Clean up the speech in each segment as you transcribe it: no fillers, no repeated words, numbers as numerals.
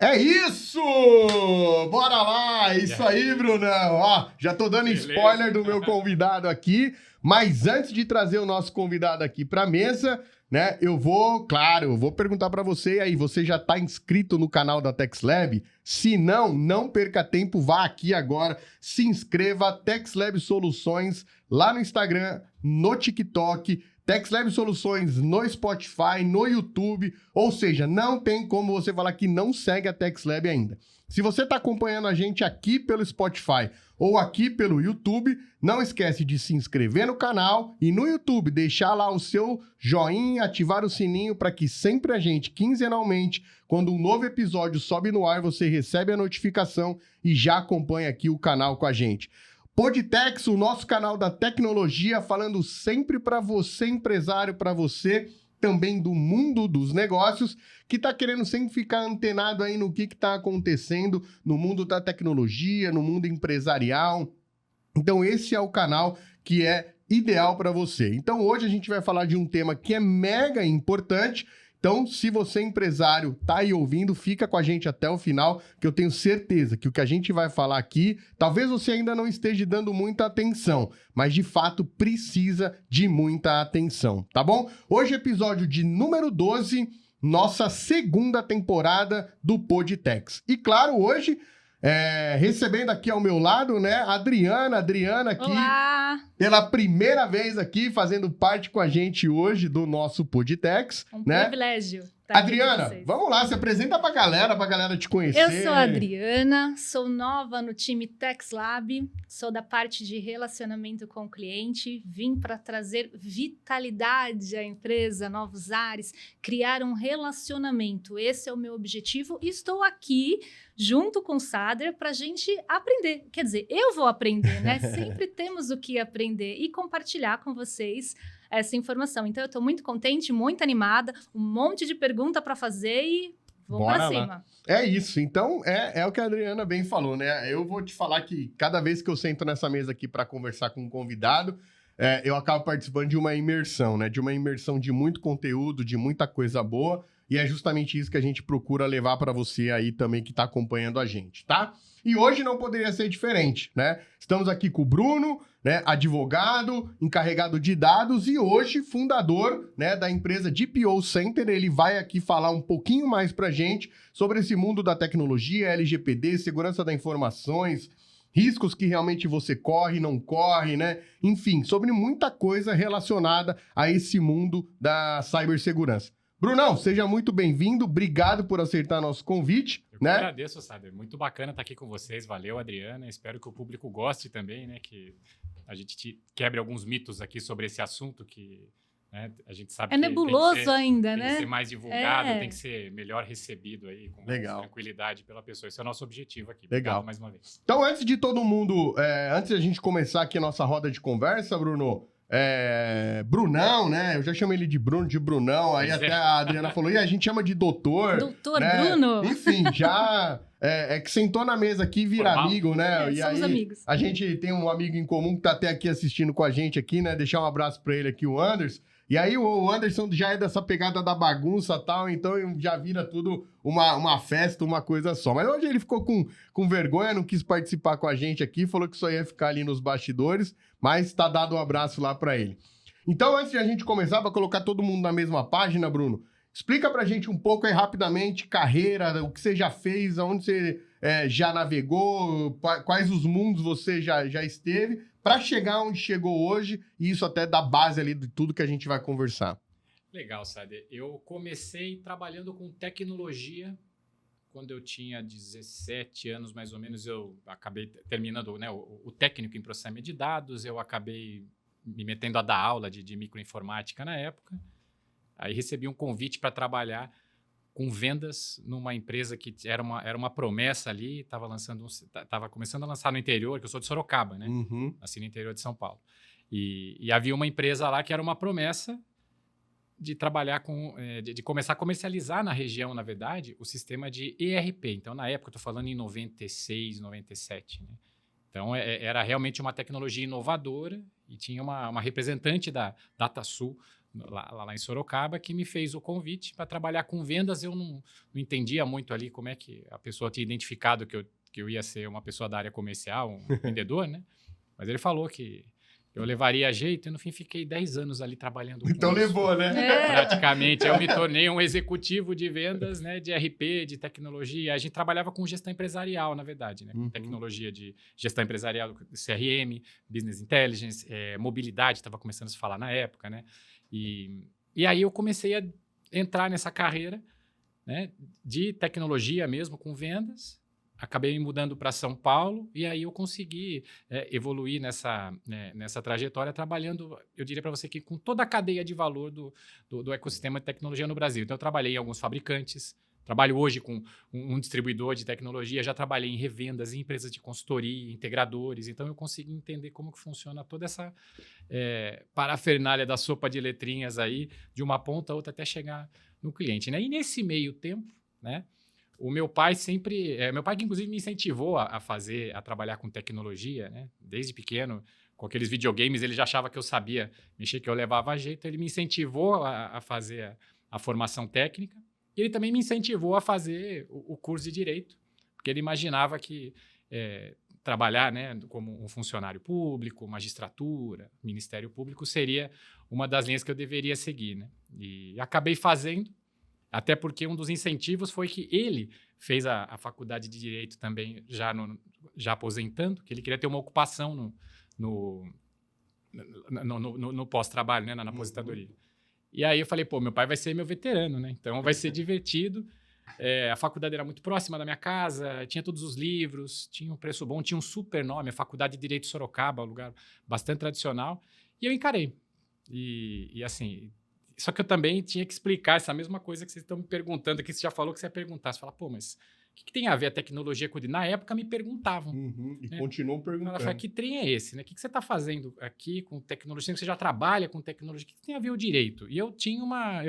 É isso! Bora lá! Isso aí, Brunão! Ó, já tô dando spoiler do meu convidado aqui, mas antes de trazer o nosso convidado aqui pra mesa, né, eu vou perguntar pra você, e aí, você já tá inscrito no canal da TechSlab? Se não, não perca tempo, vá aqui agora, se inscreva, TechSlab Soluções, lá no Instagram, no TikTok, TechSlab Soluções no Spotify, no YouTube, ou seja, não tem como você falar que não segue a TechSlab ainda. Se você está acompanhando a gente aqui pelo Spotify ou aqui pelo YouTube, não esquece de se inscrever no canal e no YouTube deixar lá o seu joinha, ativar o sininho para que sempre a gente, quinzenalmente, quando um novo episódio sobe no ar, você recebe a notificação e já acompanha aqui o canal com a gente. Podtex, o nosso canal da tecnologia, falando sempre para você, empresário, para você também do mundo dos negócios, que está querendo sempre ficar antenado aí no que está acontecendo no mundo da tecnologia, no mundo empresarial. Então esse é o canal que é ideal para você. Então hoje a gente vai falar de um tema que é mega importante. Então, se você, empresário, tá aí ouvindo, fica com a gente até o final, que eu tenho certeza que o que a gente vai falar aqui, talvez você ainda não esteja dando muita atenção, mas de fato precisa de muita atenção, tá bom? Hoje, episódio de número 12, nossa segunda temporada do Podtex. E claro, hoje, recebendo aqui ao meu lado, né, Adriana aqui. Olá! Pela primeira vez aqui, fazendo parte com a gente hoje do nosso Podtex. Um né? privilégio estar aqui com Adriana, vocês. vamos lá, se apresenta pra galera te conhecer. Eu sou a Adriana, sou nova no time TechSlab, sou da parte de relacionamento com o cliente, vim para trazer vitalidade à empresa, novos ares, criar um relacionamento. Esse é o meu objetivo e estou aqui junto com o Sader para a gente aprender. Quer dizer, eu vou aprender, né? Sempre temos o que aprender e compartilhar com vocês essa informação. Então, eu estou muito contente, muito animada, um monte de pergunta para fazer e vamos para cima. É isso. Então, é o que a Adriana bem falou, né? Eu vou te falar que cada vez que eu sento nessa mesa aqui para conversar com um convidado, eu acabo participando de uma imersão, né? De uma imersão de muito conteúdo, de muita coisa boa. E é justamente isso que a gente procura levar para você aí também que está acompanhando a gente, tá? E hoje não poderia ser diferente, né? Estamos aqui com o Bruno, né, advogado, encarregado de dados e hoje fundador, né, da empresa DPO Center. Ele vai aqui falar um pouquinho mais pra gente sobre esse mundo da tecnologia, LGPD, segurança das informações, riscos que realmente você corre, não corre, né? Enfim, sobre muita coisa relacionada a esse mundo da cibersegurança. Brunão, seja muito bem-vindo, obrigado por aceitar nosso convite. Eu agradeço, Sader. Muito bacana estar aqui com vocês. Valeu, Adriana. Espero que o público goste também, né? Que a gente quebre alguns mitos aqui sobre esse assunto que, né, a gente sabe que nebuloso ainda, né? Tem que ser mais divulgado, tem que ser melhor recebido aí, com mais tranquilidade pela pessoa. Esse é o nosso objetivo aqui. Legal. Obrigado mais uma vez. Então, antes de todo mundo, antes da gente começar aqui a nossa roda de conversa, Bruno, Brunão, né? Eu já chamo ele de Bruno, de Brunão. Aí até a Adriana falou, e a gente chama de doutor. Doutor né? Bruno. Enfim, já que sentou na mesa aqui e vira amigo, né? E somos aí amigos. A gente tem um amigo em comum que tá até aqui assistindo com a gente aqui, né? Deixar um abraço pra ele aqui, o Anderson. E aí o Anderson já é dessa pegada da bagunça e tal, então já vira tudo uma festa, uma coisa só. Mas hoje ele ficou com vergonha, não quis participar com a gente aqui, falou que só ia ficar ali nos bastidores, mas tá dado um abraço lá pra ele. Então, antes de a gente começar, para colocar todo mundo na mesma página, Bruno, explica pra gente um pouco aí rapidamente, carreira, o que você já fez, aonde você já navegou, quais os mundos você já esteve, para chegar onde chegou hoje, e isso até dá base ali de tudo que a gente vai conversar. Legal, Sader. Eu comecei trabalhando com tecnologia quando eu tinha 17 anos, mais ou menos. Eu acabei terminando, né, o técnico em processamento de dados, eu acabei me metendo a dar aula de microinformática na época. Aí recebi um convite para trabalhar com vendas numa empresa que era uma promessa ali, estava começando a lançar no interior, que eu sou de Sorocaba, né? Uhum. Nasci no interior de São Paulo. E havia uma empresa lá que era uma promessa de trabalhar de começar a comercializar na região, na verdade, o sistema de ERP. Então, na época, eu estou falando em 96, 97, né? Então, era realmente uma tecnologia inovadora e tinha uma representante da DataSul lá em Sorocaba, que me fez o convite para trabalhar com vendas. Eu não entendia muito ali como é que a pessoa tinha identificado que eu ia ser uma pessoa da área comercial, um vendedor, né? Mas ele falou que eu levaria a jeito e no fim fiquei 10 anos ali trabalhando com Então isso. levou, né? Praticamente, eu me tornei um executivo de vendas, né, de RP, de tecnologia. A gente trabalhava com gestão empresarial, na verdade, né? Tecnologia de gestão empresarial, CRM, Business Intelligence, mobilidade, estava começando a se falar na época, né? E aí eu comecei a entrar nessa carreira, né, de tecnologia mesmo, com vendas. Acabei me mudando para São Paulo e aí eu consegui evoluir nessa trajetória trabalhando, eu diria para você que com toda a cadeia de valor do ecossistema de tecnologia no Brasil. Então eu trabalhei em alguns fabricantes, trabalho hoje com um distribuidor de tecnologia, já trabalhei em revendas, em empresas de consultoria, integradores, então eu consegui entender como que funciona toda essa parafernália da sopa de letrinhas aí, de uma ponta a outra até chegar no cliente, né? E nesse meio tempo, né? O meu pai sempre... meu pai que inclusive me incentivou a trabalhar com tecnologia, né? Desde pequeno, com aqueles videogames, ele já achava que eu sabia mexer, que eu levava a jeito. Ele me incentivou a fazer a formação técnica. E ele também me incentivou a fazer o curso de Direito, porque ele imaginava que trabalhar, né, como um funcionário público, magistratura, Ministério Público, seria uma das linhas que eu deveria seguir, né? E acabei fazendo. Até porque um dos incentivos foi que ele fez a faculdade de Direito também, já aposentando, que ele queria ter uma ocupação no pós-trabalho, né, na aposentadoria. E aí eu falei, pô, meu pai vai ser meu veterano, né? Então vai ser divertido. A faculdade era muito próxima da minha casa, tinha todos os livros, tinha um preço bom, tinha um super nome, a Faculdade de Direito de Sorocaba, um lugar bastante tradicional. E eu encarei. E assim... Só que eu também tinha que explicar essa mesma coisa que vocês estão me perguntando, que você já falou que você ia perguntar. Você fala, pô, mas o que tem a ver a tecnologia com o... Na época me perguntavam. E né? continuam perguntando. Ela fala, que trem é esse? Né? O que você está fazendo aqui com tecnologia? Você já trabalha com tecnologia? O que tem a ver o direito? E eu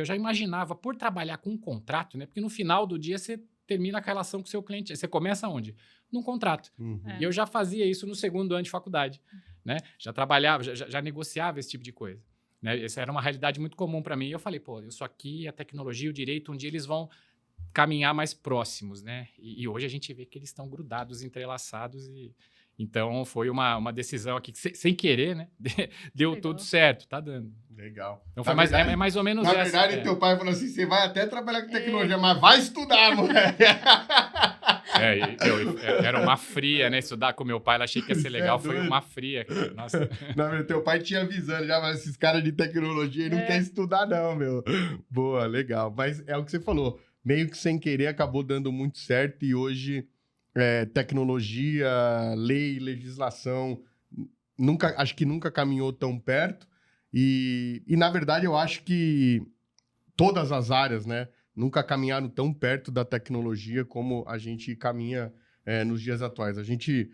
já imaginava, por trabalhar com um contrato, né? Porque no final do dia você termina a relação com o seu cliente. Você começa onde? Num contrato. E eu já fazia isso no segundo ano de faculdade. Né? Já trabalhava, já negociava esse tipo de coisa. Né? Essa era uma realidade muito comum para mim. E eu falei, pô, isso aqui, a tecnologia, o direito, um dia eles vão caminhar mais próximos, né? E hoje a gente vê que eles estão grudados, entrelaçados. Então, foi uma decisão aqui, que, sem querer, né? Deu Legal. tudo certo, tá dando. Legal. Então, foi mais ou menos na essa. Na verdade, teu pai falou assim, você vai até trabalhar com tecnologia, mas vai estudar, moleque. Era uma fria, né? Estudar com meu pai, eu achei que ia ser legal, foi uma fria. Nossa. Na verdade, teu pai tinha avisando já, mas esses caras de tecnologia não querem estudar não, meu. Boa, legal. Mas é o que você falou, meio que sem querer acabou dando muito certo e hoje tecnologia, lei, legislação, acho que nunca caminhou tão perto e na verdade eu acho que todas as áreas, né, nunca caminharam tão perto da tecnologia como a gente caminha nos dias atuais. A gente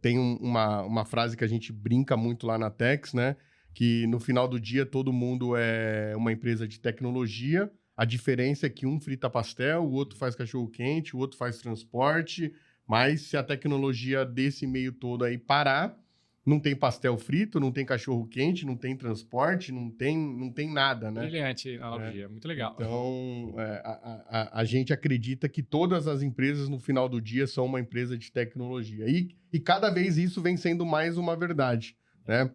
tem uma frase que a gente brinca muito lá na Tex, né? Que no final do dia todo mundo é uma empresa de tecnologia. A diferença é que um frita pastel, o outro faz cachorro-quente, o outro faz transporte. Mas se a tecnologia desse meio todo aí parar, não tem pastel frito, não tem cachorro-quente, não tem transporte, não tem nada, né? Brilhante analogia, muito legal. Então, a gente acredita que todas as empresas, no final do dia, são uma empresa de tecnologia. E cada vez isso vem sendo mais uma verdade, né?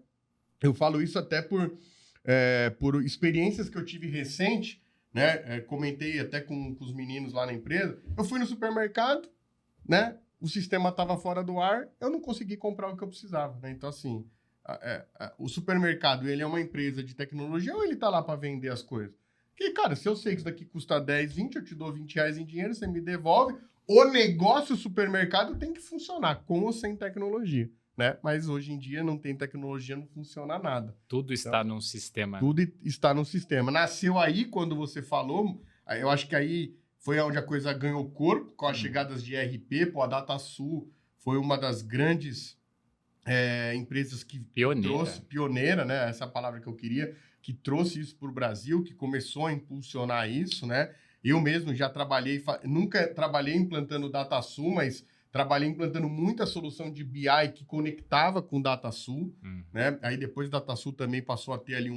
Eu falo isso até por experiências que eu tive recente, né? Comentei até com os meninos lá na empresa. Eu fui no supermercado, né? O sistema estava fora do ar, eu não consegui comprar o que eu precisava, né? Então, assim, o supermercado, ele é uma empresa de tecnologia ou ele tá lá para vender as coisas? Porque, cara, se eu sei que isso daqui custa 10, 20, eu te dou 20 reais em dinheiro, você me devolve. O negócio, o supermercado, tem que funcionar, com ou sem tecnologia, né? Mas hoje em dia não tem tecnologia, não funciona nada. Tudo está num sistema. Tudo está num sistema. Nasceu aí, quando você falou, eu acho que aí... Foi onde a coisa ganhou corpo, com as chegadas de ERP. Pô, a DataSul foi uma das grandes empresas que trouxe... Pioneira, né? Essa palavra que eu queria. Que trouxe isso para o Brasil, que começou a impulsionar isso, né? Eu mesmo já trabalhei... Nunca trabalhei implantando DataSul, mas trabalhei implantando muita solução de BI que conectava com o DataSul, né? Aí depois o DataSul também passou a ter ali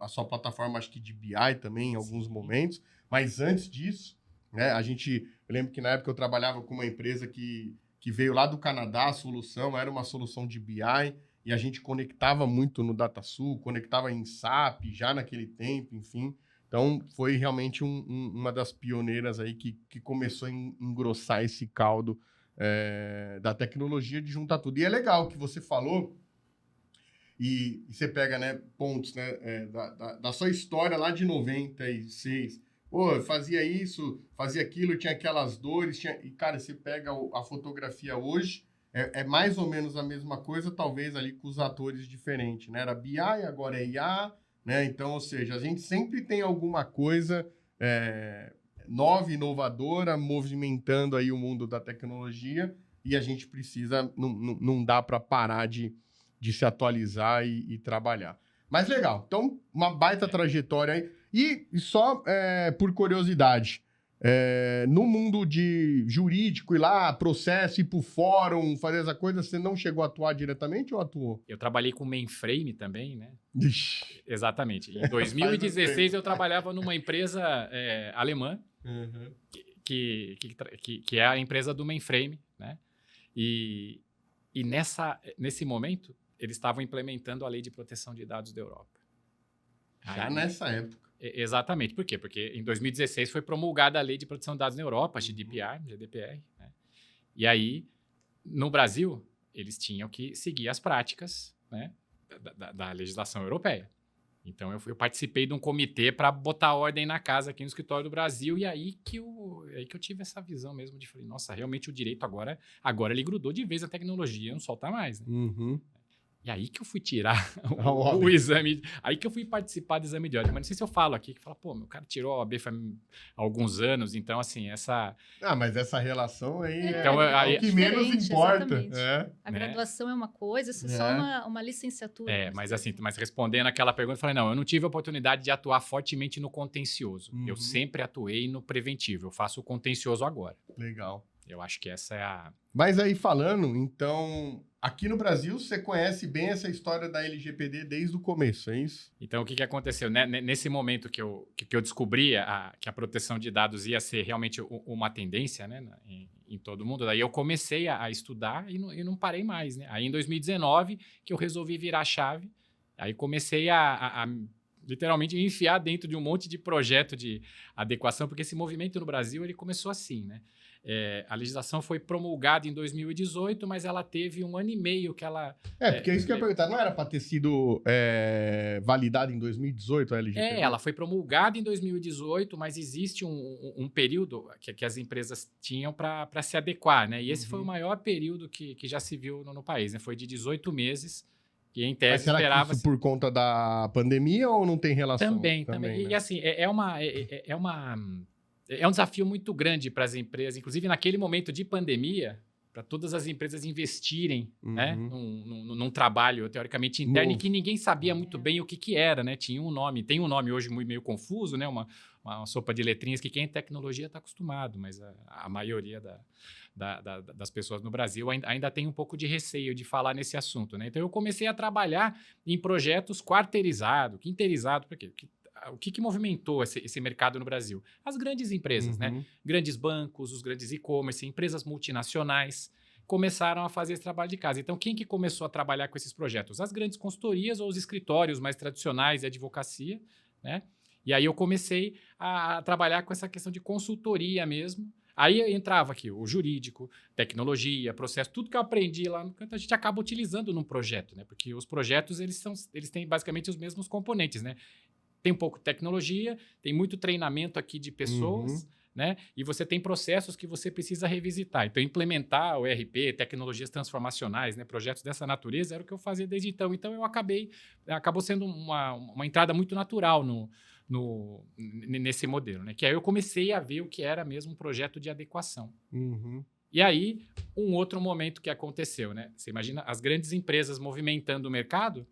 a sua plataforma, acho que de BI também, em alguns momentos. Mas antes disso, né, eu lembro que na época eu trabalhava com uma empresa que veio lá do Canadá, a solução era uma solução de BI, e a gente conectava muito no DataSul, conectava em SAP já naquele tempo, enfim. Então, foi realmente uma das pioneiras aí que começou a engrossar esse caldo da tecnologia de juntar tudo. E é legal que você falou, e você pega, né, pontos, né, da sua história lá de 96. Pô, eu fazia isso, fazia aquilo, tinha aquelas dores, e, cara, você pega a fotografia hoje, é mais ou menos a mesma coisa, talvez ali com os atores diferentes, né? Era BI, agora é IA, né? Então, ou seja, a gente sempre tem alguma coisa nova, inovadora, movimentando aí o mundo da tecnologia, e a gente precisa, não dá para parar de se atualizar e trabalhar. Mas legal, então uma baita trajetória aí. E só por curiosidade, no mundo de jurídico, ir lá, processo, ir pro fórum, fazer essa coisa, você não chegou a atuar diretamente ou atuou? Eu trabalhei com mainframe também, né? Ixi. Exatamente. Em 2016 eu trabalhava numa empresa alemã, que é a empresa do mainframe, né? E nesse momento, eles estavam implementando a Lei de Proteção de Dados da Europa. Já nessa época. Exatamente. Por quê? Porque em 2016 foi promulgada a Lei de Proteção de Dados na Europa, a GDPR, né? E aí, no Brasil, eles tinham que seguir as práticas, né, da legislação europeia. Então, eu participei de um comitê para botar ordem na casa aqui no escritório do Brasil, e aí que eu tive essa visão mesmo de, falei, nossa, realmente o direito agora ele grudou de vez a tecnologia, não solta mais, né? Uhum. E aí que eu fui tirar o exame, aí que eu fui participar do exame de ordem. Mas não sei se eu falo aqui, que fala, pô, meu cara tirou a OAB faz alguns anos, então assim, essa... Ah, mas essa relação aí então, é o que menos importa. A graduação é uma coisa, isso é só uma licenciatura. Mas assim, mas respondendo aquela pergunta, eu falei, não, eu não tive a oportunidade de atuar fortemente no contencioso. Uhum. Eu sempre atuei no preventivo, eu faço o contencioso agora. Legal. Eu acho que essa é a... Mas aí falando, então, aqui no Brasil, você conhece bem essa história da LGPD desde o começo, é isso? Então, o que aconteceu? Nesse momento que eu descobri que a proteção de dados ia ser realmente uma tendência, né, em todo mundo, daí eu comecei a estudar e não parei mais, né? Aí, em 2019, que eu resolvi virar a chave, aí comecei a literalmente enfiar dentro de um monte de projeto de adequação, porque esse movimento no Brasil, ele começou assim, né? A legislação foi promulgada em 2018, mas ela teve 1 ano e meio que ela... porque é isso que eu ia perguntar. Não era para ter sido validada em 2018 a LGPD? Ela foi promulgada em 2018, mas existe um período que as empresas tinham para se adequar, né? E esse foi o maior período que já se viu no país, né? Foi de 18 meses, que em tese mas será esperava... que isso por conta da pandemia ou não tem relação? Também. Né? E assim, é um desafio muito grande para as empresas, inclusive naquele momento de pandemia, para todas as empresas investirem, né, num trabalho teoricamente interno e que ninguém sabia muito bem o que era, né? Tinha um nome, tem um nome hoje meio confuso, né? Uma sopa de letrinhas que quem é tecnologia está acostumado, mas a maioria das pessoas no Brasil ainda tem um pouco de receio de falar nesse assunto, né? Então eu comecei a trabalhar em projetos quarteirizados, quinteirizados, por quê? O que movimentou esse mercado no Brasil? As grandes empresas, né? Grandes bancos, os grandes e-commerce, empresas multinacionais começaram a fazer esse trabalho de casa. Então, quem que começou a trabalhar com esses projetos? As grandes consultorias ou os escritórios mais tradicionais de advocacia, né? E aí eu comecei a trabalhar com essa questão de consultoria mesmo. Aí entrava aqui o jurídico, tecnologia, processo, tudo que eu aprendi lá no canto, a gente acaba utilizando num projeto, né? Porque os projetos, eles têm basicamente os mesmos componentes, né? Tem um pouco de tecnologia, tem muito treinamento aqui de pessoas, né? E você tem processos que você precisa revisitar. Então, implementar o ERP, tecnologias transformacionais, né? Projetos dessa natureza, era o que eu fazia desde então. Então, acabou sendo uma entrada muito natural nesse modelo, né? Que aí eu comecei a ver o que era mesmo um projeto de adequação. E aí, um outro momento que aconteceu, né? Você imagina as grandes empresas movimentando o mercado.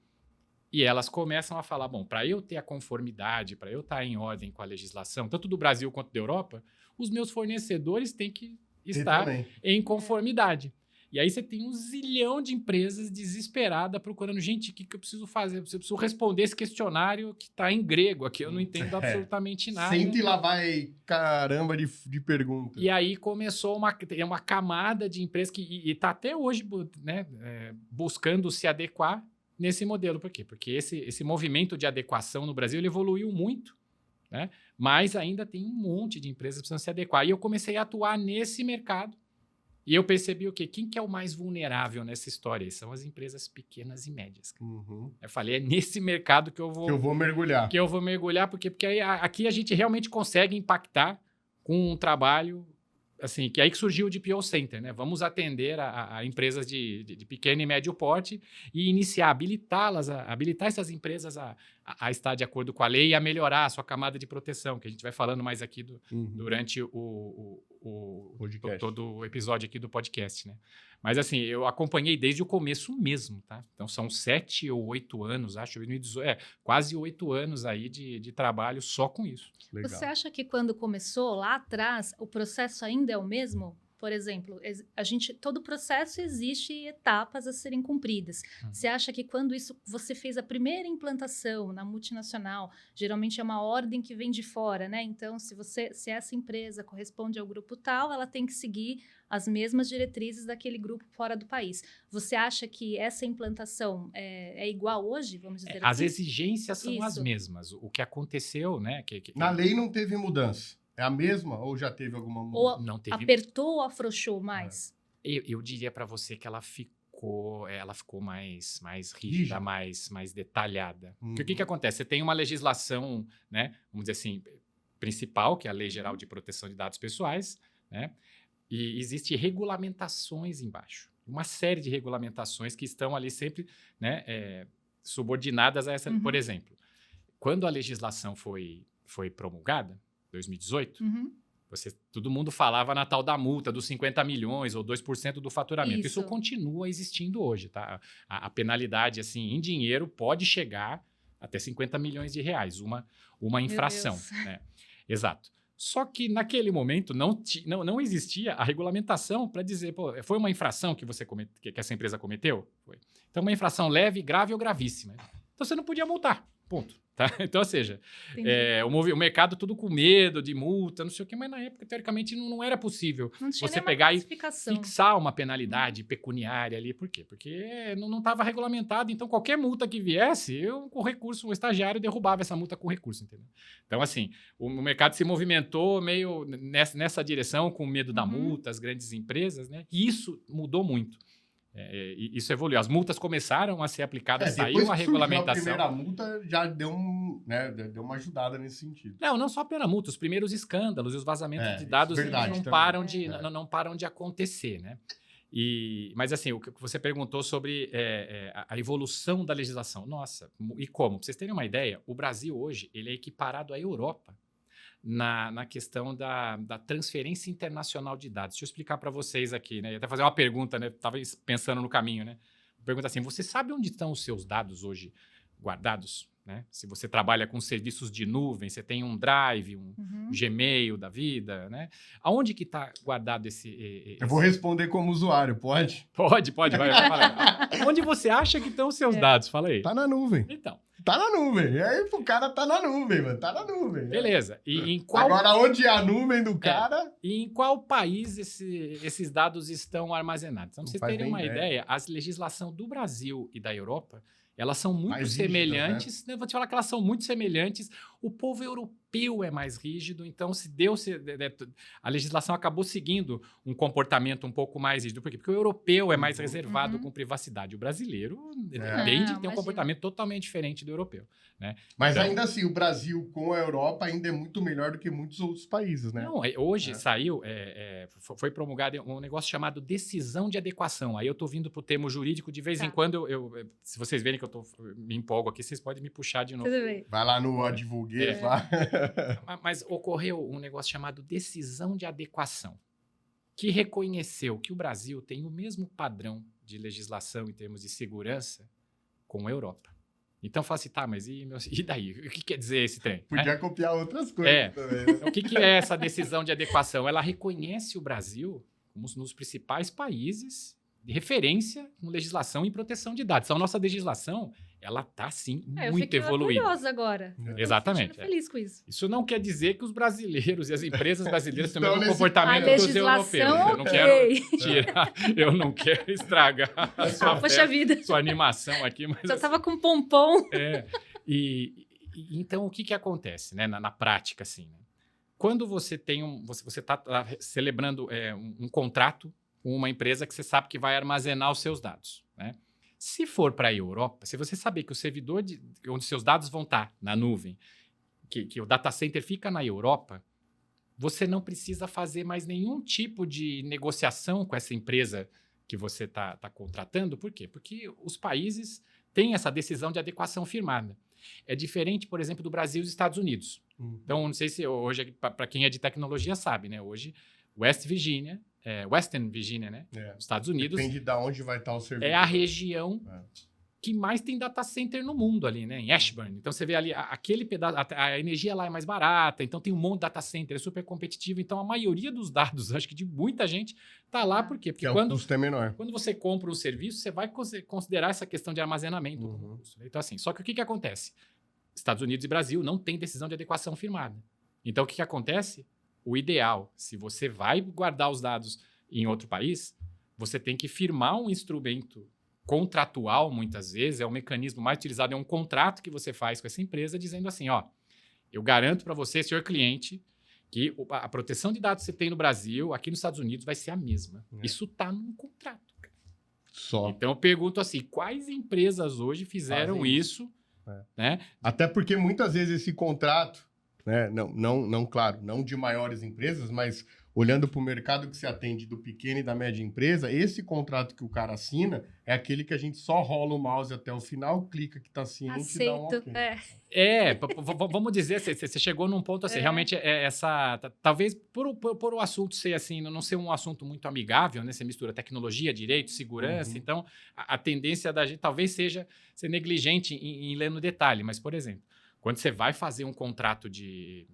E elas começam a falar, bom, para eu ter a conformidade, para eu estar em ordem com a legislação, tanto do Brasil quanto da Europa, os meus fornecedores têm que estar também. em conformidade. E aí você tem um zilhão de empresas desesperadas procurando, gente, o que eu preciso fazer? Eu preciso responder esse questionário que está em grego aqui, eu não entendo absolutamente nada. Sente lá vai caramba de perguntas. E aí começou uma camada de empresas que está até hoje, né, buscando se adequar nesse modelo. Por quê? Porque esse movimento de adequação no Brasil ele evoluiu muito, né? Mas ainda tem um monte de empresas que precisam se adequar. E eu comecei a atuar nesse mercado. E eu percebi o quê? Quem que é o mais vulnerável nessa história? São as empresas pequenas e médias. Eu falei, é nesse mercado que eu vou mergulhar. Que eu vou mergulhar, porque aí, aqui a gente realmente consegue impactar com um trabalho, assim, que aí que surgiu o DPO Center, né? Vamos atender a empresas de pequeno e médio porte e iniciar, habilitar essas empresas a estar de acordo com a lei e a melhorar a sua camada de proteção, que a gente vai falando mais aqui durante todo o episódio aqui do podcast, né? Mas assim, eu acompanhei desde o começo mesmo, tá? Então são 7 ou 8 anos, acho, 2018, quase 8 anos aí de trabalho só com isso. Legal. Você acha que quando começou lá atrás, o processo ainda é o mesmo? Por exemplo, todo processo existe etapas a serem cumpridas. Você acha que quando você fez a primeira implantação na multinacional, geralmente é uma ordem que vem de fora, né? Então, se essa empresa corresponde ao grupo tal, ela tem que seguir as mesmas diretrizes daquele grupo fora do país. Você acha que essa implantação é igual hoje, vamos dizer assim? As exigências são as mesmas. O que aconteceu, né? Na lei não teve mudança. É a mesma ou já teve alguma mudança? Ou não teve... apertou ou afrouxou mais? Eu diria para você que ela ficou mais rígida, mais detalhada. Porque o que acontece? Você tem uma legislação, né? Vamos dizer assim, principal, que é a Lei Geral de Proteção de Dados Pessoais, né? E existem regulamentações embaixo. Uma série de regulamentações que estão ali sempre, né, subordinadas a essa. Por exemplo, quando a legislação foi promulgada, 2018, todo mundo falava na tal da multa dos 50 milhões ou 2% do faturamento. Isso continua existindo hoje, tá? A penalidade, assim, em dinheiro pode chegar até 50 milhões de reais, uma infração, né? Exato. Só que naquele momento não existia a regulamentação para dizer, pô, foi uma infração que que essa empresa cometeu? Foi. Então, uma infração leve, grave ou gravíssima. Então, você não podia multar, ponto. Tá? Então, ou seja, o mercado tudo com medo de multa, não sei o quê, mas na época, teoricamente, não era possível você pegar e fixar uma penalidade pecuniária ali. Por quê? Porque não estava regulamentado, então qualquer multa que viesse, com recurso, o estagiário derrubava essa multa com recurso, entendeu? Então, assim, o mercado se movimentou meio nessa direção, com medo da multa, as grandes empresas, né? E isso mudou muito. Isso evoluiu. As multas começaram a ser aplicadas, saiu a regulamentação. A primeira multa já deu uma ajudada nesse sentido. Não só a primeira multa, os primeiros escândalos e os vazamentos de dados não param de acontecer, né? Mas assim, o que você perguntou sobre a evolução da legislação. Nossa, e como? Para vocês terem uma ideia, o Brasil hoje ele é equiparado à Europa na questão da transferência internacional de dados. Deixa eu explicar para vocês aqui, né? Ia até fazer uma pergunta, né? Estava pensando no caminho, né? Pergunta assim, você sabe onde estão os seus dados hoje guardados? Né? Se você trabalha com serviços de nuvem, você tem um Drive, um Gmail da vida, né? Aonde que está guardado esse... Eu vou responder como usuário, pode? Pode, vai falar. Onde você acha que estão os seus dados? Fala aí. Tá na nuvem. Então. Tá na nuvem. E aí, o cara tá na nuvem, mano. Tá na nuvem. Beleza. E em qual... Agora, onde é a nuvem do cara... E em qual país esses dados estão armazenados? Então, pra vocês terem uma ideia, a legislação do Brasil e da Europa... Elas são muito semelhantes, né? Vou te falar que elas são muito semelhantes. O povo europeu é mais rígido, então a legislação acabou seguindo um comportamento um pouco mais rígido. Por quê? Porque o europeu é mais reservado com privacidade. O brasileiro tem um comportamento totalmente diferente do europeu. Né? Mas ainda assim, o Brasil com a Europa ainda é muito melhor do que muitos outros países, né? Não, hoje saiu, foi promulgado um negócio chamado decisão de adequação. Aí eu estou vindo para o termo jurídico, de vez em quando, se vocês verem que eu me empolgo aqui, vocês podem me puxar de novo. Tudo bem. Vai lá no Advoguês lá. Mas ocorreu um negócio chamado decisão de adequação, que reconheceu que o Brasil tem o mesmo padrão de legislação em termos de segurança com a Europa. Então, fala assim, tá, mas e daí? O que quer dizer esse trem? Podia copiar outras coisas também. Né? Então, o que é essa decisão de adequação? Ela reconhece o Brasil nos principais países de referência com legislação e proteção de dados. Então, a nossa legislação, ela está, sim, muito evoluída. Eu fiquei orgulhosa agora. Exatamente. Estou feliz com isso. Isso não quer dizer que os brasileiros e as empresas brasileiras têm o mesmo Estão comportamento dos europeus. Eu não quero tirar, eu não quero estragar a sua, Poxa vida. sua animação aqui. Mas Já estava com pompom. Então, o que acontece, né, na prática, assim, né? Quando você tem você está celebrando um contrato com uma empresa que você sabe que vai armazenar os seus dados, né? Se for para a Europa, se você saber que o servidor onde seus dados vão estar na nuvem, que o data center fica na Europa, você não precisa fazer mais nenhum tipo de negociação com essa empresa que você está contratando. Por quê? Porque os países têm essa decisão de adequação firmada. É diferente, por exemplo, do Brasil e dos Estados Unidos. Então, não sei se hoje, para quem é de tecnologia sabe, né? Hoje, Western Virginia, né? Nos Estados Unidos. Depende de onde vai estar o servidor. É a região que mais tem data center no mundo ali, né? Em Ashburn. Então, você vê ali, aquele pedaço, a energia lá é mais barata, então tem um monte de data center, é super competitivo. Então, a maioria dos dados, acho que de muita gente, está lá. Por quê? Porque o custo é menor. Quando você compra um serviço, você vai considerar essa questão de armazenamento. Então, assim, só que o que acontece? Estados Unidos e Brasil não têm decisão de adequação firmada. Então, o que acontece? O ideal, se você vai guardar os dados em outro país, você tem que firmar um instrumento contratual, muitas vezes, é o mecanismo mais utilizado, é um contrato que você faz com essa empresa, dizendo assim, ó, eu garanto para você, senhor cliente, que a proteção de dados que você tem no Brasil, aqui nos Estados Unidos, vai ser a mesma. Isso está num contrato. Só. Então, eu pergunto assim, quais empresas hoje fizeram isso? Né? Até porque, muitas vezes, esse contrato, né, claro, não de maiores empresas, mas olhando para o mercado que se atende do pequeno e da média empresa, esse contrato que o cara assina é aquele que a gente só rola o mouse até o final, clica que está ciente Aceito, e dá um ok. Vamos dizer, você chegou num ponto assim, realmente talvez por o assunto ser assim, não ser um assunto muito amigável, né? Você mistura tecnologia, direito, segurança, então a tendência da gente talvez seja ser negligente em ler no detalhe, mas, por exemplo, quando você vai fazer um contrato de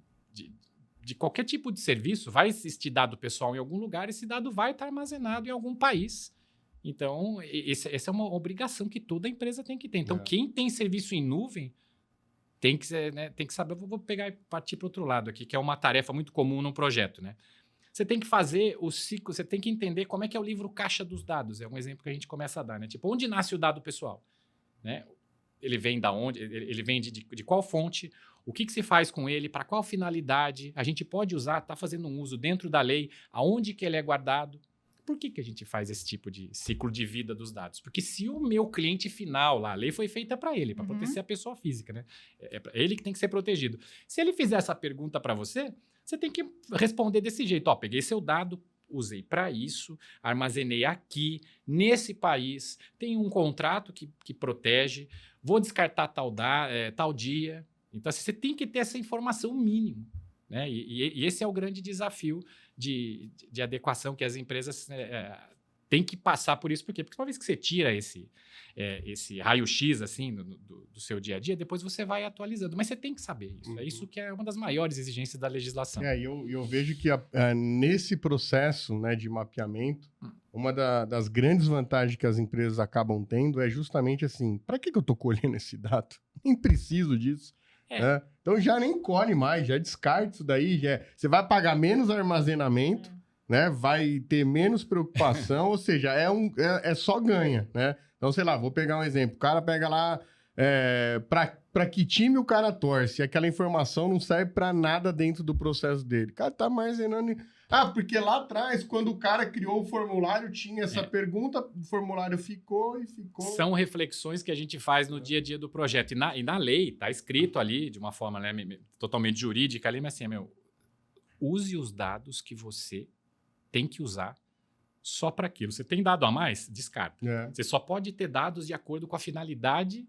qualquer tipo de serviço, vai existir dado pessoal em algum lugar, esse dado vai estar armazenado em algum país. Então, essa é uma obrigação que toda empresa tem que ter. Então, quem tem serviço em nuvem tem que saber. Eu vou pegar e partir para o outro lado aqui, que é uma tarefa muito comum num projeto, né? Você tem que fazer o ciclo, você tem que entender como é que é o livro caixa dos dados. É um exemplo que a gente começa a dar, né? Tipo, onde nasce o dado pessoal? Né? Ele vem da onde? Ele vem de qual fonte? O que se faz com ele? Para qual finalidade? A gente pode usar, está fazendo um uso dentro da lei? Aonde que ele é guardado? Por que a gente faz esse tipo de ciclo de vida dos dados? Porque se o meu cliente final lá, a lei foi feita para ele, para proteger a pessoa física, né? É ele que tem que ser protegido. Se ele fizer essa pergunta para você, você tem que responder desse jeito. Ó, peguei seu dado, usei para isso, armazenei aqui, nesse país, tem um contrato que protege, vou descartar tal dia. Então, você tem que ter essa informação mínima, né? E esse é o grande desafio de adequação que as empresas têm que passar por isso. Por quê? Porque uma vez que você tira esse raio-x assim, do seu dia a dia, depois você vai atualizando. Mas você tem que saber isso. É isso que é uma das maiores exigências da legislação. Eu vejo que nesse processo, né, de mapeamento, uma das grandes vantagens que as empresas acabam tendo é justamente assim, para que eu estou colhendo esse dado? Nem preciso disso. Né? Então já nem colhe mais, já descarta isso daí, você vai pagar menos armazenamento, né? Vai ter menos preocupação, ou seja, é só ganha, né? Então, sei lá, vou pegar um exemplo, o cara pega lá, para que time o cara torce, aquela informação não serve para nada dentro do processo dele. O cara tá armazenando... porque lá atrás, quando o cara criou o formulário, tinha essa pergunta, o formulário ficou. São reflexões que a gente faz no dia a dia do projeto. E na lei, está escrito ali, de uma forma, né, totalmente jurídica ali, mas assim, use os dados que você tem que usar só para aquilo. Você tem dado a mais? Descarta. Você só pode ter dados de acordo com a finalidade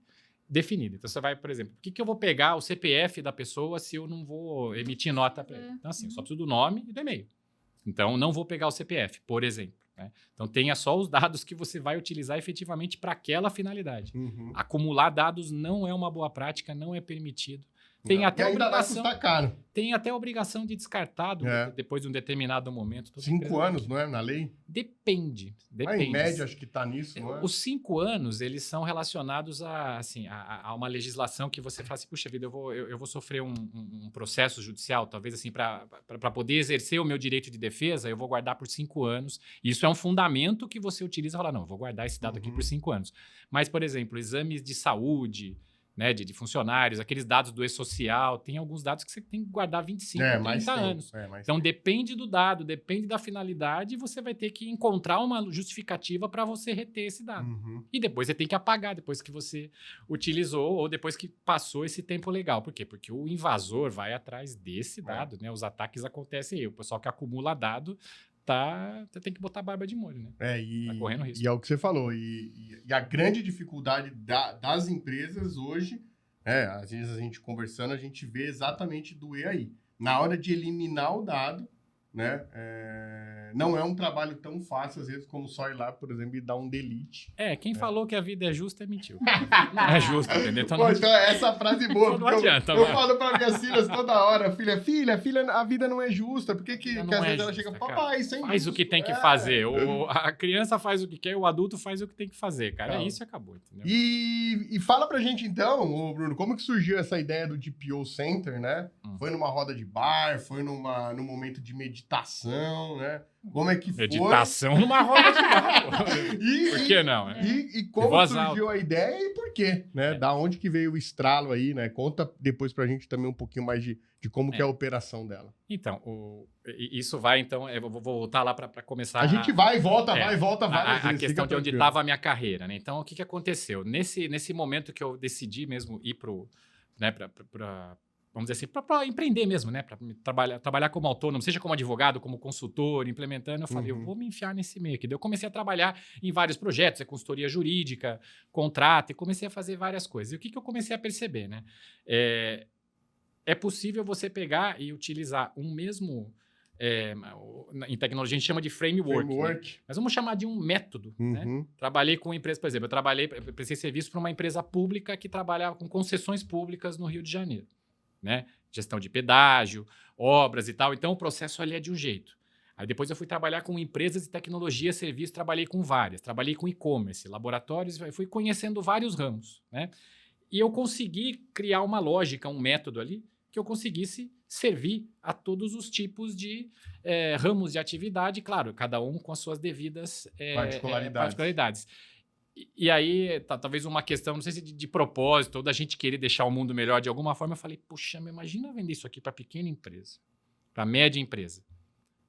definida. Então, você vai, por exemplo, por que eu vou pegar o CPF da pessoa se eu não vou emitir nota para ele? Então, assim, eu só preciso do nome e do e-mail. Então, não vou pegar o CPF, por exemplo. Né? Então, tenha só os dados que você vai utilizar efetivamente para aquela finalidade. Acumular dados não é uma boa prática, não é permitido. Tem até e ainda vai obrigação, custar caro. tem até obrigação de descartar depois de um determinado momento. 5 anos, não é? Na lei? Depende. Em média, acho que está nisso, não é? Os 5 anos, eles são relacionados a uma legislação que você fala assim, puxa vida, eu vou sofrer um processo judicial, talvez assim, para poder exercer o meu direito de defesa, eu vou guardar por 5 anos. Isso é um fundamento que você utiliza e fala, não, eu vou guardar esse dado aqui por 5 anos. Mas, por exemplo, exames de saúde, né, de funcionários, aqueles dados do e-social, tem alguns dados que você tem que guardar 25, 30 anos. Então, depende do dado, depende da finalidade, e você vai ter que encontrar uma justificativa para você reter esse dado. E depois você tem que apagar, depois que você utilizou ou depois que passou esse tempo legal. Por quê? Porque o invasor vai atrás desse dado, né? Os ataques acontecem aí. O pessoal que acumula dado você tem que botar a barba de molho, né? Tá correndo risco. E é o que você falou. E a grande dificuldade das empresas hoje, às vezes a gente conversando, a gente vê exatamente doer aí. Na hora de eliminar o dado, né? Não é um trabalho tão fácil, às vezes, como só ir lá, por exemplo, e dar um delete. Quem falou que a vida é justa mentiu. Não é justo, entendeu? Então, então essa frase é boa. Não adianta, eu falo para minhas filhas toda hora, filha, a vida não é justa. Por que às vezes ela chega, papai, isso é injusto. Faz o que tem que fazer. A criança faz o que quer, o adulto faz o que tem que fazer, cara. É isso e acabou, entendeu? E fala pra gente, então, Bruno, como que surgiu essa ideia do DPO Center, né? Foi numa roda de bar, foi num momento de meditação, né? Como é que foi? Meditação numa roda de bar. Por que não? E como surgiu a ideia e por quê, né? Da onde que veio o estralo aí, né? Conta depois pra gente também um pouquinho mais de como que é a operação dela. Então, isso vai, então, eu vou voltar lá para começar. A gente vai e volta várias vezes. A questão de onde estava a minha carreira, né? Então, o que aconteceu? Nesse momento que eu decidi mesmo ir vamos dizer assim, para empreender mesmo, né? Para trabalhar como autônomo, seja como advogado, como consultor, implementando, eu falei, eu vou me enfiar nesse meio aqui. Daí eu comecei a trabalhar em vários projetos, consultoria jurídica, contrato, e comecei a fazer várias coisas. E o que eu comecei a perceber, né? É possível você pegar e utilizar um mesmo... em tecnologia a gente chama de framework. Né? Mas vamos chamar de um método. Né? Trabalhei com empresas, por exemplo, eu prestei serviço para uma empresa pública que trabalhava com concessões públicas no Rio de Janeiro. Né? Gestão de pedágio, obras e tal. Então, o processo ali é de um jeito. Aí depois eu fui trabalhar com empresas de tecnologia, serviço, trabalhei com várias. Trabalhei com e-commerce, laboratórios, fui conhecendo vários ramos. Né? E eu consegui criar uma lógica, um método ali, que eu conseguisse servir a todos os tipos de ramos de atividade, claro, cada um com as suas devidas particularidades. E aí, talvez uma questão, não sei se de propósito, ou da gente querer deixar o mundo melhor de alguma forma, eu falei, puxa, imagina vender isso aqui para pequena empresa, para média empresa.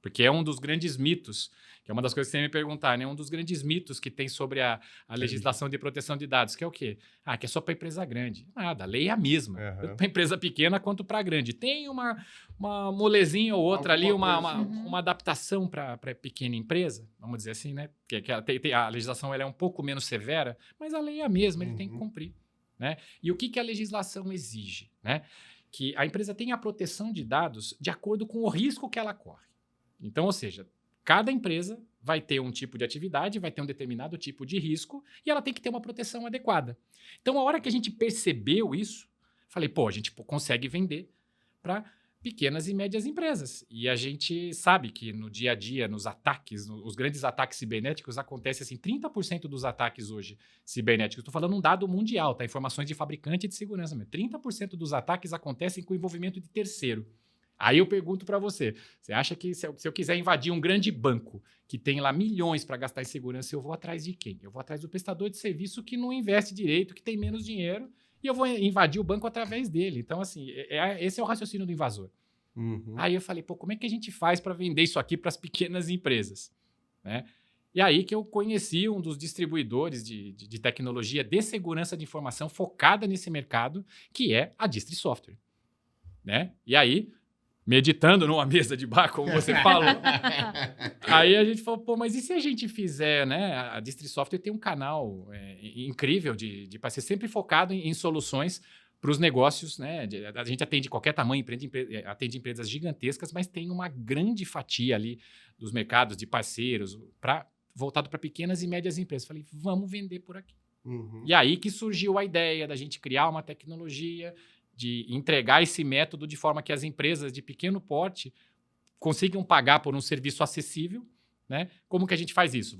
Porque é um dos grandes mitos, que é uma das coisas que você me perguntar, né? Um dos grandes mitos que tem sobre a legislação de proteção de dados, que é o quê? Que é só para empresa grande. Nada, a lei é a mesma, tanto para empresa pequena quanto para grande. Tem uma molezinha ou outra ali, uma adaptação para pequena empresa, vamos dizer assim, né? A legislação ela é um pouco menos severa, mas a lei é a mesma, ele tem que cumprir. Né? E o que a legislação exige? Né? Que a empresa tenha a proteção de dados de acordo com o risco que ela corre. Então, ou seja, cada empresa vai ter um tipo de atividade, vai ter um determinado tipo de risco e ela tem que ter uma proteção adequada. Então, a hora que a gente percebeu isso, falei, a gente consegue vender para pequenas e médias empresas. E a gente sabe que no dia a dia, nos ataques, os grandes ataques cibernéticos, acontece assim, 30% dos ataques hoje cibernéticos. Estou falando um dado mundial, tá? Informações de fabricante e de segurança mesmo. 30% dos ataques acontecem com envolvimento de terceiro. Aí eu pergunto para você acha que se eu quiser invadir um grande banco que tem lá milhões para gastar em segurança, eu vou atrás de quem? Eu vou atrás do prestador de serviço que não investe direito, que tem menos dinheiro, e eu vou invadir o banco através dele. Então, assim, esse é o raciocínio do invasor. Aí eu falei, como é que a gente faz para vender isso aqui para as pequenas empresas? Né? E aí que eu conheci um dos distribuidores de tecnologia de segurança de informação focada nesse mercado, que é a Distri Software. Né? E aí... meditando numa mesa de bar, como você falou. Aí a gente falou, mas e se a gente fizer, né? A Distri Software tem um canal incrível para ser sempre focado em soluções para os negócios, né? A gente atende qualquer tamanho, atende empresas gigantescas, mas tem uma grande fatia ali dos mercados de parceiros voltado para pequenas e médias empresas. Falei, vamos vender por aqui. E aí que surgiu a ideia da gente criar uma tecnologia de entregar esse método de forma que as empresas de pequeno porte consigam pagar por um serviço acessível, né? Como que a gente faz isso?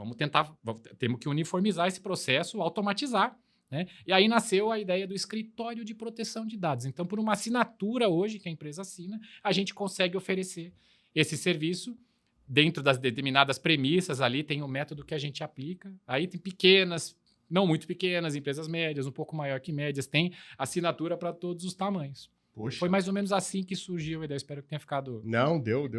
Temos que uniformizar esse processo, automatizar, né? E aí nasceu a ideia do escritório de proteção de dados. Então, por uma assinatura hoje que a empresa assina, a gente consegue oferecer esse serviço dentro das determinadas premissas ali, tem um método que a gente aplica. Aí tem pequenas, não muito pequenas, empresas médias, um pouco maior que médias, tem assinatura para todos os tamanhos. Poxa. Foi mais ou menos assim que surgiu a ideia. Espero que tenha ficado... Não, deu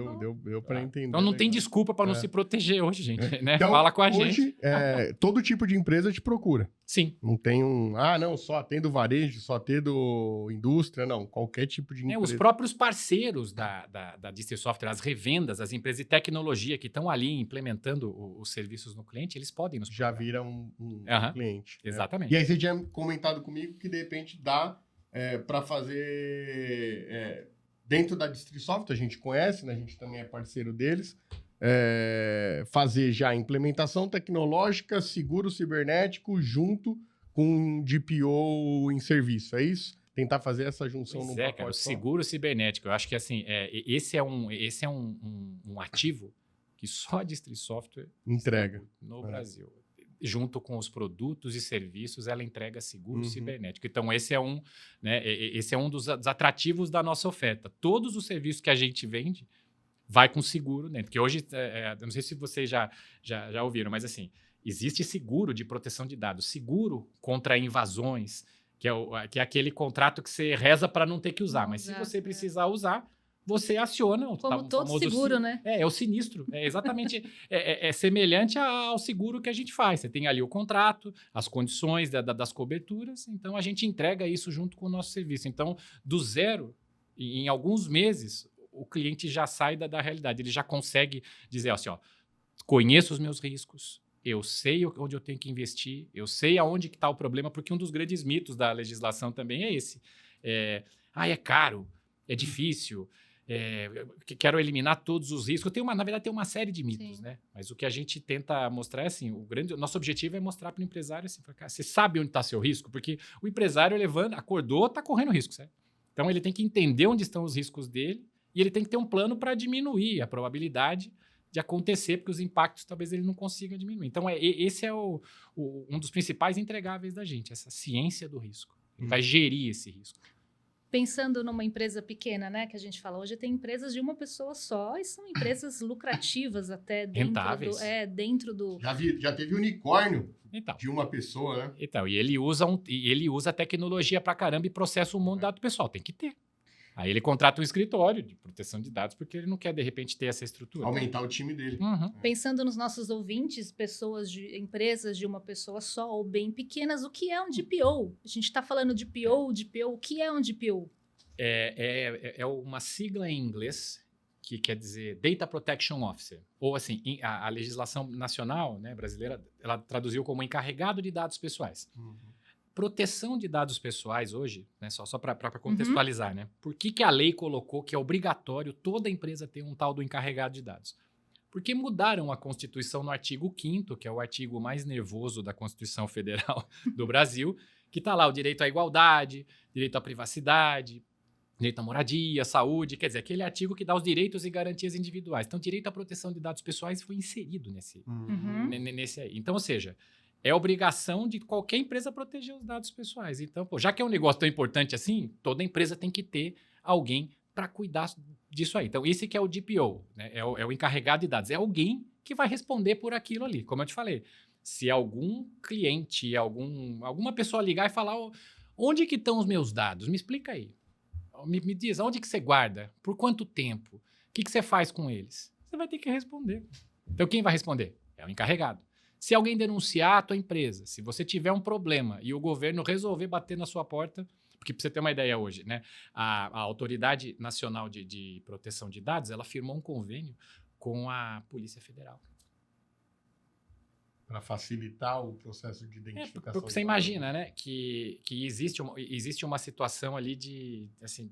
para entender. Então não tem desculpa para não se proteger hoje, gente. Né? Então, fala com a hoje, gente. todo tipo de empresa te procura. Sim. Não tem não, só atendo varejo, só atendo indústria, não. Qualquer tipo de empresa. Os próprios parceiros da Distri Software, as revendas, as empresas de tecnologia que estão ali implementando os serviços no cliente, eles podem nos já procurar. viram um cliente. Exatamente. Né? E aí você tinha comentado comigo que, de repente, dá para fazer dentro da Distri Software, a gente conhece, né? A gente também é parceiro deles, fazer já a implementação tecnológica, seguro cibernético, junto com DPO em serviço, é isso? Tentar fazer essa junção Pois num pacote cara, o só? seguro cibernético. Eu acho que assim, esse é um ativo que só a Distri Software Entrega. no Brasil. Junto com os produtos e serviços, ela entrega seguro cibernético. Então, esse é um dos atrativos da nossa oferta. Todos os serviços que a gente vende vai com seguro, né? Porque hoje, não sei se vocês já ouviram, mas assim, existe seguro de proteção de dados, seguro contra invasões, que é aquele contrato que você reza para não ter que usar. Mas se você precisar usar, você aciona o Como todo seguro, né? É o sinistro. É exatamente semelhante ao seguro que a gente faz. Você tem ali o contrato, as condições das coberturas, então a gente entrega isso junto com o nosso serviço. Então, do zero, em alguns meses, o cliente já sai da realidade. Ele já consegue dizer assim, conheço os meus riscos, eu sei onde eu tenho que investir, eu sei aonde que está o problema, porque um dos grandes mitos da legislação também é esse. É caro, é difícil, quero eliminar todos os riscos. Na verdade, tem uma série de mitos, né? Mas o que a gente tenta mostrar é assim, o nosso objetivo é mostrar para o empresário assim, cara, você sabe onde está seu risco? Porque o empresário acordou, está correndo risco, certo? Então, ele tem que entender onde estão os riscos dele e ele tem que ter um plano para diminuir a probabilidade de acontecer, porque os impactos talvez ele não consiga diminuir. Então, esse é um dos principais entregáveis da gente, essa ciência do risco. Ele vai gerir esse risco. Pensando numa empresa pequena, né, que a gente fala, hoje tem empresas de uma pessoa só e são empresas lucrativas até rentáveis. Dentro do... Já teve unicórnio então, de uma pessoa, né? Então, e ele usa tecnologia pra caramba e processa um monte de dado pessoal. Tem que ter. Aí ele contrata um escritório de proteção de dados porque ele não quer, de repente, ter essa estrutura. Aumentar o time dele. Pensando nos nossos ouvintes, empresas de uma pessoa só ou bem pequenas, o que é um DPO? A gente está falando de DPO, o que é um DPO? É uma sigla em inglês que quer dizer Data Protection Officer. Ou assim, a legislação nacional, né, brasileira, ela traduziu como encarregado de dados pessoais. Proteção de dados pessoais hoje, né, só para contextualizar, né? Por que a lei colocou que é obrigatório toda empresa ter um tal do encarregado de dados? Porque mudaram a Constituição no artigo 5º, que é o artigo mais nervoso da Constituição Federal do Brasil, que está lá o direito à igualdade, direito à privacidade, direito à moradia, saúde, quer dizer, aquele artigo que dá os direitos e garantias individuais. Então, direito à proteção de dados pessoais foi inserido nesse aí. Então, ou seja, é obrigação de qualquer empresa proteger os dados pessoais. Então, já que é um negócio tão importante assim, toda empresa tem que ter alguém para cuidar disso aí. Então, esse que é o DPO, né? É o encarregado de dados. É alguém que vai responder por aquilo ali. Como eu te falei, se algum cliente, alguma pessoa ligar e falar onde que estão os meus dados? Me explica aí. Me diz, onde que você guarda? Por quanto tempo? O que você faz com eles? Você vai ter que responder. Então, quem vai responder? É o encarregado. Se alguém denunciar a tua empresa, se você tiver um problema e o governo resolver bater na sua porta, porque para você ter uma ideia hoje, né, a Autoridade Nacional de Proteção de Dados, ela firmou um convênio com a Polícia Federal. Para facilitar o processo de identificação. Porque você imagina, né, que existe uma situação ali de, assim,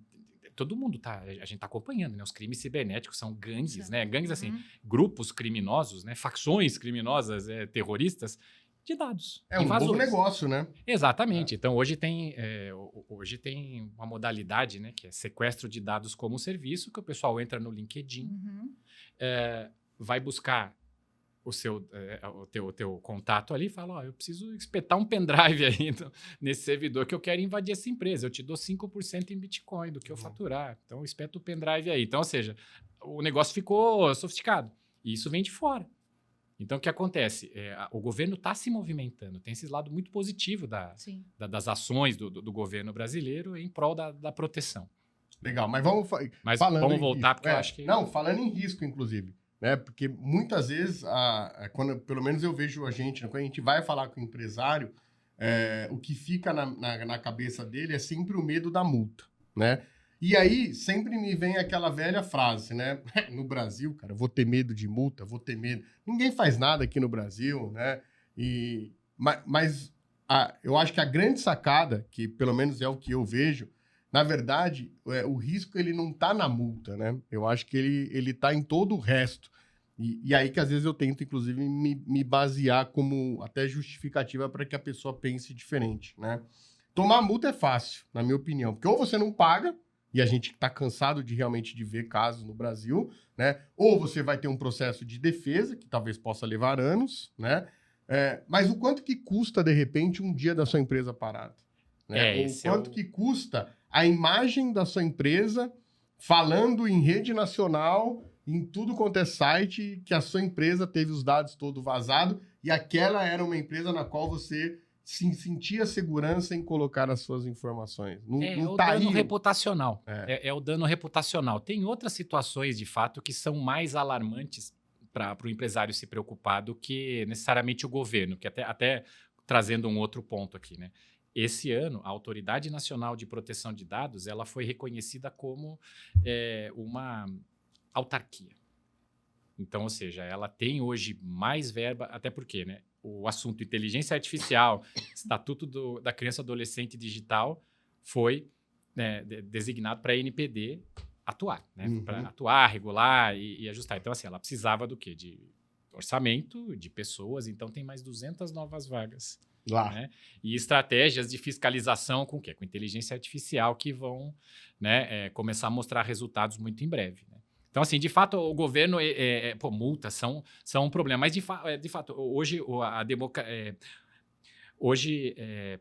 todo mundo a gente está acompanhando, né? Os crimes cibernéticos são gangues, né? Gangues, assim, grupos criminosos, né? Facções criminosas, terroristas, de dados. É um novo negócio, né? Exatamente. Então, hoje tem uma modalidade, né, que é sequestro de dados como serviço, que o pessoal entra no LinkedIn, vai buscar o teu contato ali e fala, ó, eu preciso espetar um pendrive aí nesse servidor que eu quero invadir essa empresa. Eu te dou 5% em Bitcoin do que eu faturar. Então, espeta o pendrive aí. Então, ou seja, o negócio ficou sofisticado. E isso vem de fora. Então, o que acontece? O governo está se movimentando. Tem esse lado muito positivo das ações do governo brasileiro em prol da proteção. Legal, mas vamos voltar, porque eu acho que... Não, falando em risco, inclusive. Né? Porque muitas vezes, quando, pelo menos eu vejo quando a gente vai falar com o empresário, o que fica na cabeça dele é sempre o medo da multa, né? E aí, sempre me vem aquela velha frase, né? No Brasil, cara, vou ter medo de multa, vou ter medo. Ninguém faz nada aqui no Brasil, né? Mas eu acho que a grande sacada, que pelo menos é o que eu vejo, na verdade, o risco ele não está na multa, né? Eu acho que ele está em todo o resto. E aí que às vezes eu tento, inclusive, me basear como até justificativa para que a pessoa pense diferente, né? Tomar multa é fácil, na minha opinião. Porque ou você não paga, e a gente está cansado realmente de ver casos no Brasil, né? Ou você vai ter um processo de defesa, que talvez possa levar anos, né? Mas o quanto que custa, de repente, um dia da sua empresa parada? Né? O quanto que custa a imagem da sua empresa falando em rede nacional, em tudo quanto é site, que a sua empresa teve os dados todos vazados e aquela era uma empresa na qual você sentia segurança em colocar as suas informações. O dano reputacional. É o dano reputacional. Tem outras situações, de fato, que são mais alarmantes para o empresário se preocupar do que necessariamente o governo, que até trazendo um outro ponto aqui, né? Esse ano, a Autoridade Nacional de Proteção de Dados ela foi reconhecida como uma autarquia. Então, ou seja, ela tem hoje mais verba, até porque, né, o assunto inteligência artificial, Estatuto da Criança e Adolescente Digital, foi designado para a NPD atuar, né? Para atuar, regular e ajustar. Então, assim, ela precisava do quê? De orçamento, de pessoas, então tem mais 200 novas vagas. Lá. Né? E estratégias de fiscalização com o quê? Com inteligência artificial que vão, né, começar a mostrar resultados muito em breve. Né? Então, assim, de fato, o governo... multas são um problema. Mas, de fato, hoje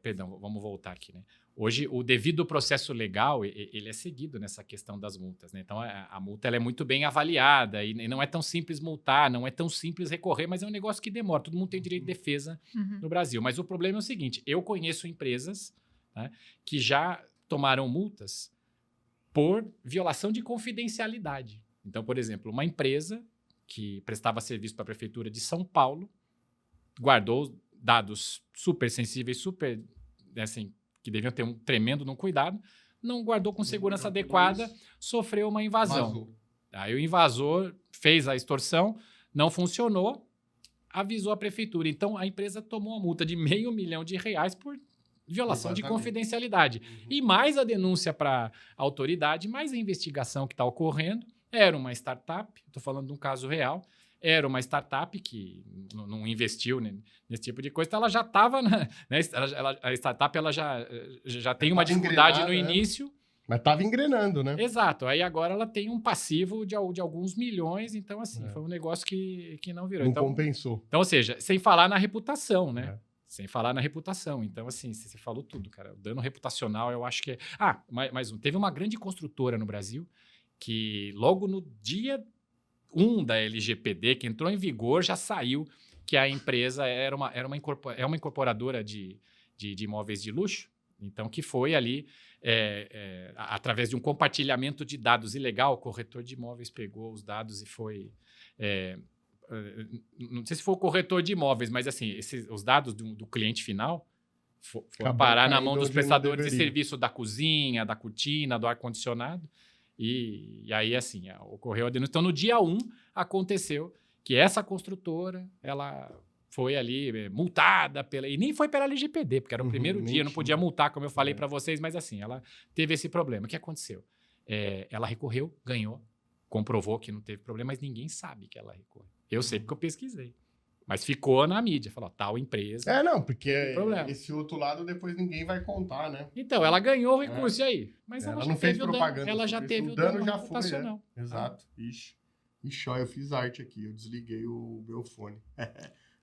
perdão, vamos voltar aqui, né? Hoje, o devido processo legal, ele é seguido nessa questão das multas, né? Então, a multa ela é muito bem avaliada e não é tão simples multar, não é tão simples recorrer, mas é um negócio que demora. Todo mundo tem direito de defesa no Brasil. Mas o problema é o seguinte, eu conheço empresas, né, que já tomaram multas por violação de confidencialidade. Então, por exemplo, uma empresa que prestava serviço para a Prefeitura de São Paulo guardou dados super sensíveis, super, assim, que deviam ter um tremendo no cuidado, não guardou com segurança adequada, sofreu uma invasão. Aí o invasor fez a extorsão, não funcionou, avisou a prefeitura. Então, a empresa tomou uma multa de R$500 mil por violação de confidencialidade. E mais a denúncia para a autoridade, mais a investigação que está ocorrendo. Era uma startup, estou falando de um caso real, era uma startup que não investiu nesse tipo de coisa, então ela já estava, né, a startup ela já tem uma dificuldade no início. Mas estava engrenando, né? Exato, aí agora ela tem um passivo de alguns milhões, então assim, foi um negócio que não virou. Não compensou. Então, ou seja, sem falar na reputação, né? Sem falar na reputação. Então, assim, você falou tudo, cara. O dano reputacional, eu acho que é... mais um. Teve uma grande construtora no Brasil que logo no dia 1 da LGPD, que entrou em vigor, já saiu que a empresa é uma incorporadora de imóveis de luxo, então que foi ali, através de um compartilhamento de dados ilegal, o corretor de imóveis pegou os dados e foi... não sei se foi o corretor de imóveis, mas assim, os dados do cliente final foram parar na mão dos prestadores de serviço da cozinha, da cortina, do ar-condicionado. E aí, assim, ocorreu a denúncia. Então, no dia 1, aconteceu que essa construtora, ela foi ali multada e nem foi pela LGPD, porque era o primeiro dia, não podia multar, como eu falei para vocês, mas assim, ela teve esse problema. O que aconteceu? Ela recorreu, ganhou, comprovou que não teve problema, mas ninguém sabe que ela recorreu. Eu sei porque eu pesquisei. Mas ficou na mídia. Falou, tal empresa... Não, porque problema. esse outro lado depois ninguém vai contar, né? Então, ela ganhou o recurso, e aí? Mas Ela já não fez teve o dano, propaganda ela já sobre isso. teve O o dano dano já foi, reputacional. Exato. Ixi, ó, eu fiz arte aqui, eu desliguei o meu fone.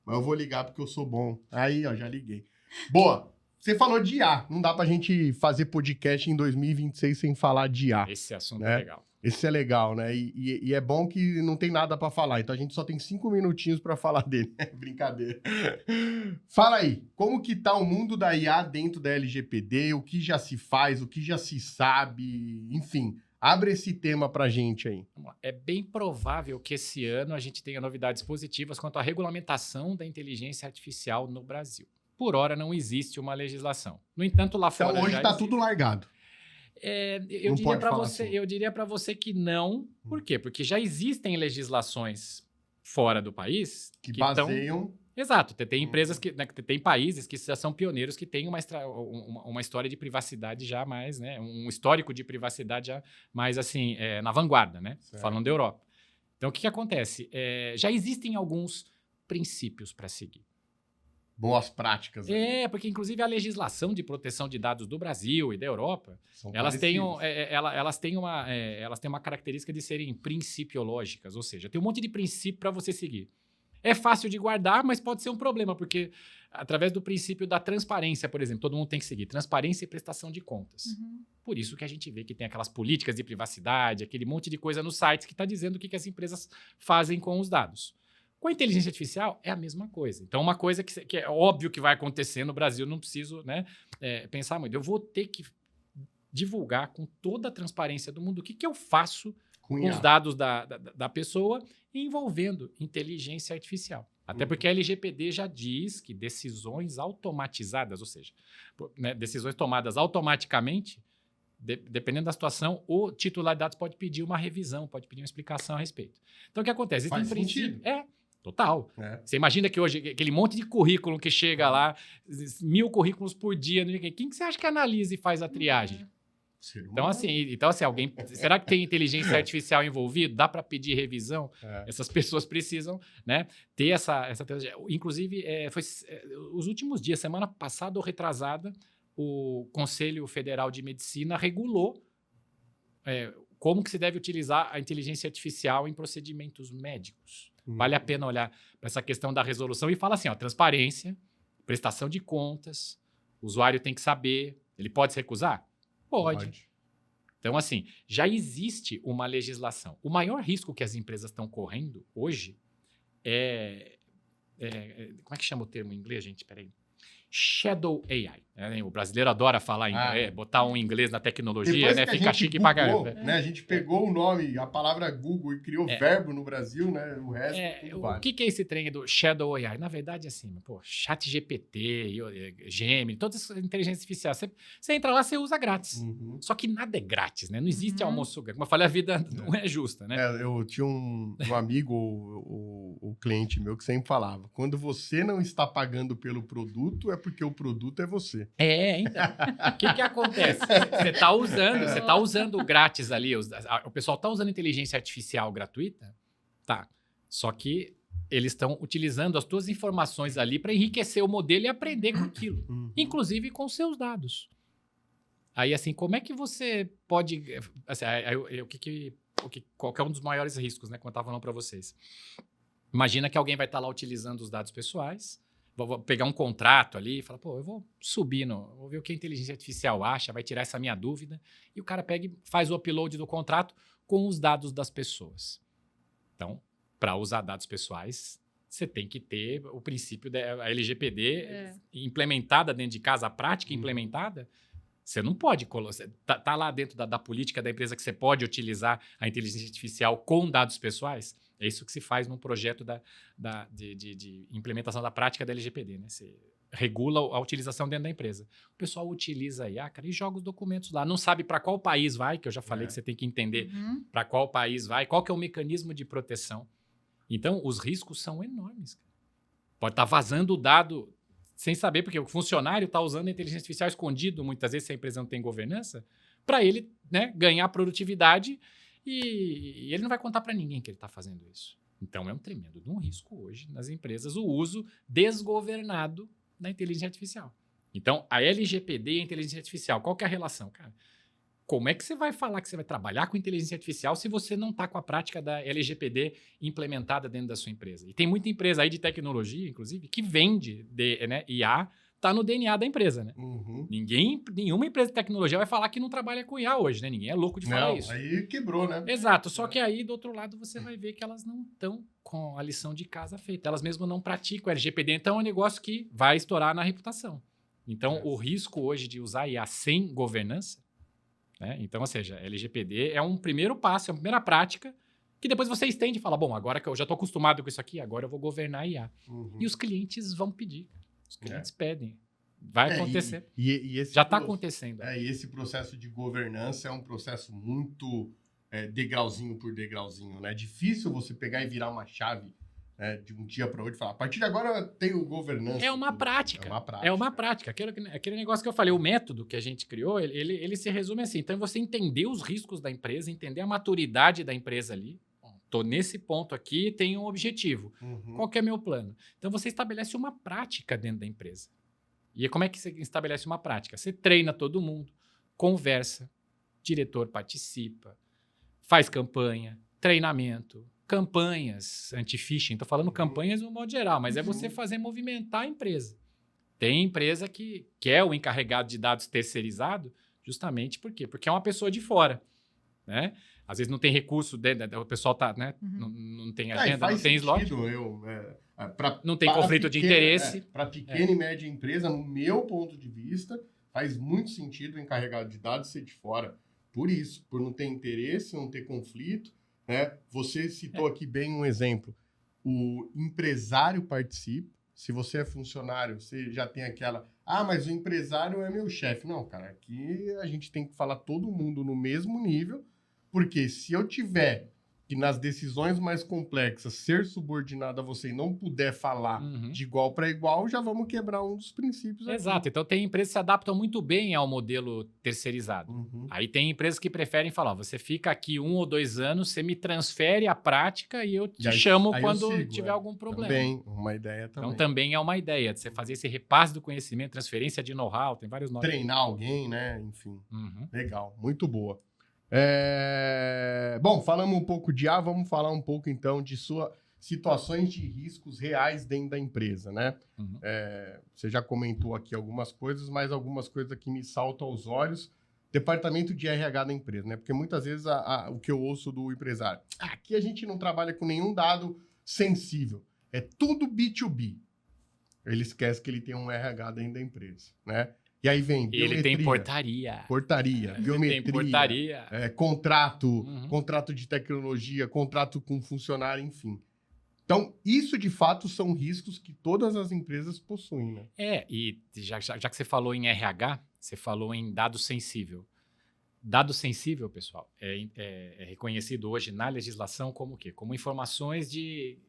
Mas eu vou ligar porque eu sou bom. Aí, ó, já liguei. Boa, você falou de IA. Não dá pra gente fazer podcast em 2026 sem falar de IA. Esse assunto né? é legal. Esse é legal, né? E é bom que não tem nada pra falar. Então a gente só tem 5 minutinhos pra falar dele. Brincadeira. Fala aí, como que tá o mundo da IA dentro da LGPD? O que já se faz, o que já se sabe? Enfim, abre esse tema pra gente aí. Vamos lá. É bem provável que esse ano a gente tenha novidades positivas quanto à regulamentação da inteligência artificial no Brasil. Por hora não existe uma legislação. No entanto, lá Então fora hoje já tá existe. tudo largado. Eu Não diria pode para falar você, assim. eu diria para você que não. Por quê? Porque já existem legislações fora do país Que tão- baseiam... Exato. Tem empresas que, né, tem países que já são pioneiros que têm uma história de privacidade já mais, né? Um histórico de privacidade já mais assim na vanguarda, né? Certo. Falando da Europa. Então o que acontece? Já existem alguns princípios para seguir. Boas práticas. Porque inclusive a legislação de proteção de dados do Brasil e da Europa São elas têm, parecidas. elas têm uma característica de serem principiológicas, ou seja, tem um monte de princípio para você seguir. É fácil de guardar, mas pode ser um problema, porque através do princípio da transparência, por exemplo, todo mundo tem que seguir transparência e prestação de contas. Uhum. Por isso que a gente vê que tem aquelas políticas de privacidade, aquele monte de coisa nos sites que está dizendo o que as empresas fazem com os dados. Com a inteligência artificial, é a mesma coisa. Então, uma coisa que é óbvio que vai acontecer no Brasil, não preciso pensar muito. Eu vou ter que divulgar com toda a transparência do mundo o que eu faço com os dados da pessoa envolvendo inteligência artificial. Até porque a LGPD já diz que decisões automatizadas, ou seja, decisões tomadas automaticamente, dependendo da situação, o titular de dados pode pedir uma revisão, pode pedir uma explicação a respeito. Então, o que acontece? Faz sentido. Total. Você imagina que hoje, aquele monte de currículo que chega lá, 1000 currículos por dia, quem que você acha que analisa e faz a triagem? Então, assim, alguém... Será que tem inteligência artificial envolvida? Dá para pedir revisão? Essas pessoas precisam, né, ter essa... Inclusive, os últimos dias, semana passada ou retrasada, o Conselho Federal de Medicina regulou como que se deve utilizar a inteligência artificial em procedimentos médicos. Vale a pena olhar para essa questão da resolução e fala assim, transparência, prestação de contas, o usuário tem que saber, ele pode se recusar? Pode. Então, assim, já existe uma legislação. O maior risco que as empresas estão correndo hoje como é que chama o termo em inglês, gente? Peraí. Shadow AI. O brasileiro adora falar, botar um inglês na tecnologia, né? Fica chique pra caramba. Né? A gente pegou o nome, a palavra Google e criou verbo no Brasil, né? O resto tudo vale. O que é esse trem do Shadow AI? Na verdade, assim, ChatGPT, Gemini, todas essas inteligências artificiais. Você entra lá, você usa grátis. Só que nada é grátis, né? Não existe almoço grátis. Como eu falei, a vida não é justa, né? Eu tinha um amigo, o cliente meu, que sempre falava, quando você não está pagando pelo produto, é porque o produto é você. Então. O que acontece? Você está usando grátis ali, o pessoal está usando inteligência artificial gratuita, tá? Só que eles estão utilizando as tuas informações ali para enriquecer o modelo e aprender com aquilo, inclusive com seus dados. Aí, assim, como é que você pode... Assim, qual que é um dos maiores riscos, né? Como eu estava falando para vocês. Imagina que alguém vai estar lá utilizando os dados pessoais, vou pegar um contrato ali e falar, eu vou subir, vou ver o que a inteligência artificial acha, vai tirar essa minha dúvida. E o cara pega e faz o upload do contrato com os dados das pessoas. Então, para usar dados pessoais, você tem que ter o princípio da LGPD implementada dentro de casa, a prática implementada. Você não pode tá lá dentro da política da empresa que você pode utilizar a inteligência artificial com dados pessoais. É isso que se faz num projeto de implementação da prática da LGPD, né? Você regula a utilização dentro da empresa. O pessoal utiliza a IA, cara, e joga os documentos lá. Não sabe para qual país vai, que eu já falei que você tem que entender para qual país vai, qual que é o mecanismo de proteção. Então, os riscos são enormes. Cara. Pode estar vazando o dado sem saber, porque o funcionário está usando a inteligência artificial escondido, muitas vezes, se a empresa não tem governança, para ele, né, ganhar produtividade e ele não vai contar para ninguém que ele está fazendo isso. Então, é um tremendo de um risco hoje nas empresas o uso desgovernado da inteligência artificial. Então, a LGPD e a inteligência artificial, qual que é a relação, cara? Como é que você vai falar que você vai trabalhar com inteligência artificial se você não está com a prática da LGPD implementada dentro da sua empresa? E tem muita empresa aí de tecnologia, inclusive, que vende IA, está no DNA da empresa, né? Uhum. Nenhuma empresa de tecnologia vai falar que não trabalha com IA hoje, né? Ninguém é louco de falar isso. Aí quebrou, né? Exato, só que aí, do outro lado, você vai ver que elas não estão com a lição de casa feita. Elas mesmo não praticam LGPD, então é um negócio que vai estourar na reputação. Então, o risco hoje de usar IA sem governança, né? Então, ou seja, LGPD é um primeiro passo, é uma primeira prática, que depois você estende e fala, bom, agora que eu já estou acostumado com isso aqui, agora eu vou governar a IA. Uhum. E os clientes vão pedir. Os clientes pedem. Vai acontecer. E esse já está acontecendo. E esse processo de governança é um processo muito degrauzinho por degrauzinho, né? É difícil você pegar e virar uma chave de um dia para outro e falar, a partir de agora eu tenho governança. É uma prática. É uma prática. Aquele negócio que eu falei, o método que a gente criou, ele se resume assim. Então, você entender os riscos da empresa, entender a maturidade da empresa ali. Estou nesse ponto aqui, tenho um objetivo. Uhum. Qual que é meu plano? Então, você estabelece uma prática dentro da empresa. E como é que você estabelece uma prática? Você treina todo mundo, conversa, diretor participa, faz campanha, treinamento, campanhas anti-phishing. Estou falando campanhas no modo geral, mas é você fazer movimentar a empresa. Tem empresa que quer o encarregado de dados terceirizado justamente por quê? Porque é uma pessoa de fora, né? Às vezes não tem recurso, o pessoal tá, né? Não tem agenda, não tem slot. Não tem conflito de interesse. Para pequena e média empresa, no meu ponto de vista, faz muito sentido o encarregado de dados ser de fora. Por isso, por não ter interesse, não ter conflito, né? Você citou aqui bem um exemplo. O empresário participa. Se você é funcionário, você já tem aquela... Ah, mas o empresário é meu chefe. Não, cara, aqui a gente tem que falar todo mundo no mesmo nível, porque se eu tiver que nas decisões mais complexas ser subordinado a você e não puder falar de igual para igual, já vamos quebrar um dos princípios. Exato. Aqui. Então, tem empresas que se adaptam muito bem ao modelo terceirizado. Aí tem empresas que preferem falar, você fica aqui 1 ou 2 anos, você me transfere a prática e eu te chamo quando tiver algum problema. Também, uma ideia também. Então, também é uma ideia de você fazer esse repasse do conhecimento, transferência de know-how, tem vários nomes. Treinar alguém, né? Enfim. Legal, muito boa. Bom, falamos um pouco de IA, vamos falar um pouco então de situações de riscos reais dentro da empresa, né? Você já comentou aqui algumas coisas, mas algumas coisas que me saltam aos olhos. Departamento de RH da empresa, né? Porque muitas vezes o que eu ouço do empresário, aqui a gente não trabalha com nenhum dado sensível, é tudo B2B. Ele esquece que ele tem um RH dentro da empresa, né? E aí vem biometria. Ele tem portaria. Biometria. Tem portaria. Contrato de tecnologia, contrato com funcionário, enfim. Então, isso de fato são riscos que todas as empresas possuem, né? E já que você falou em RH, você falou em dado sensível. Dado sensível, pessoal, é reconhecido hoje na legislação como o quê? Como informações de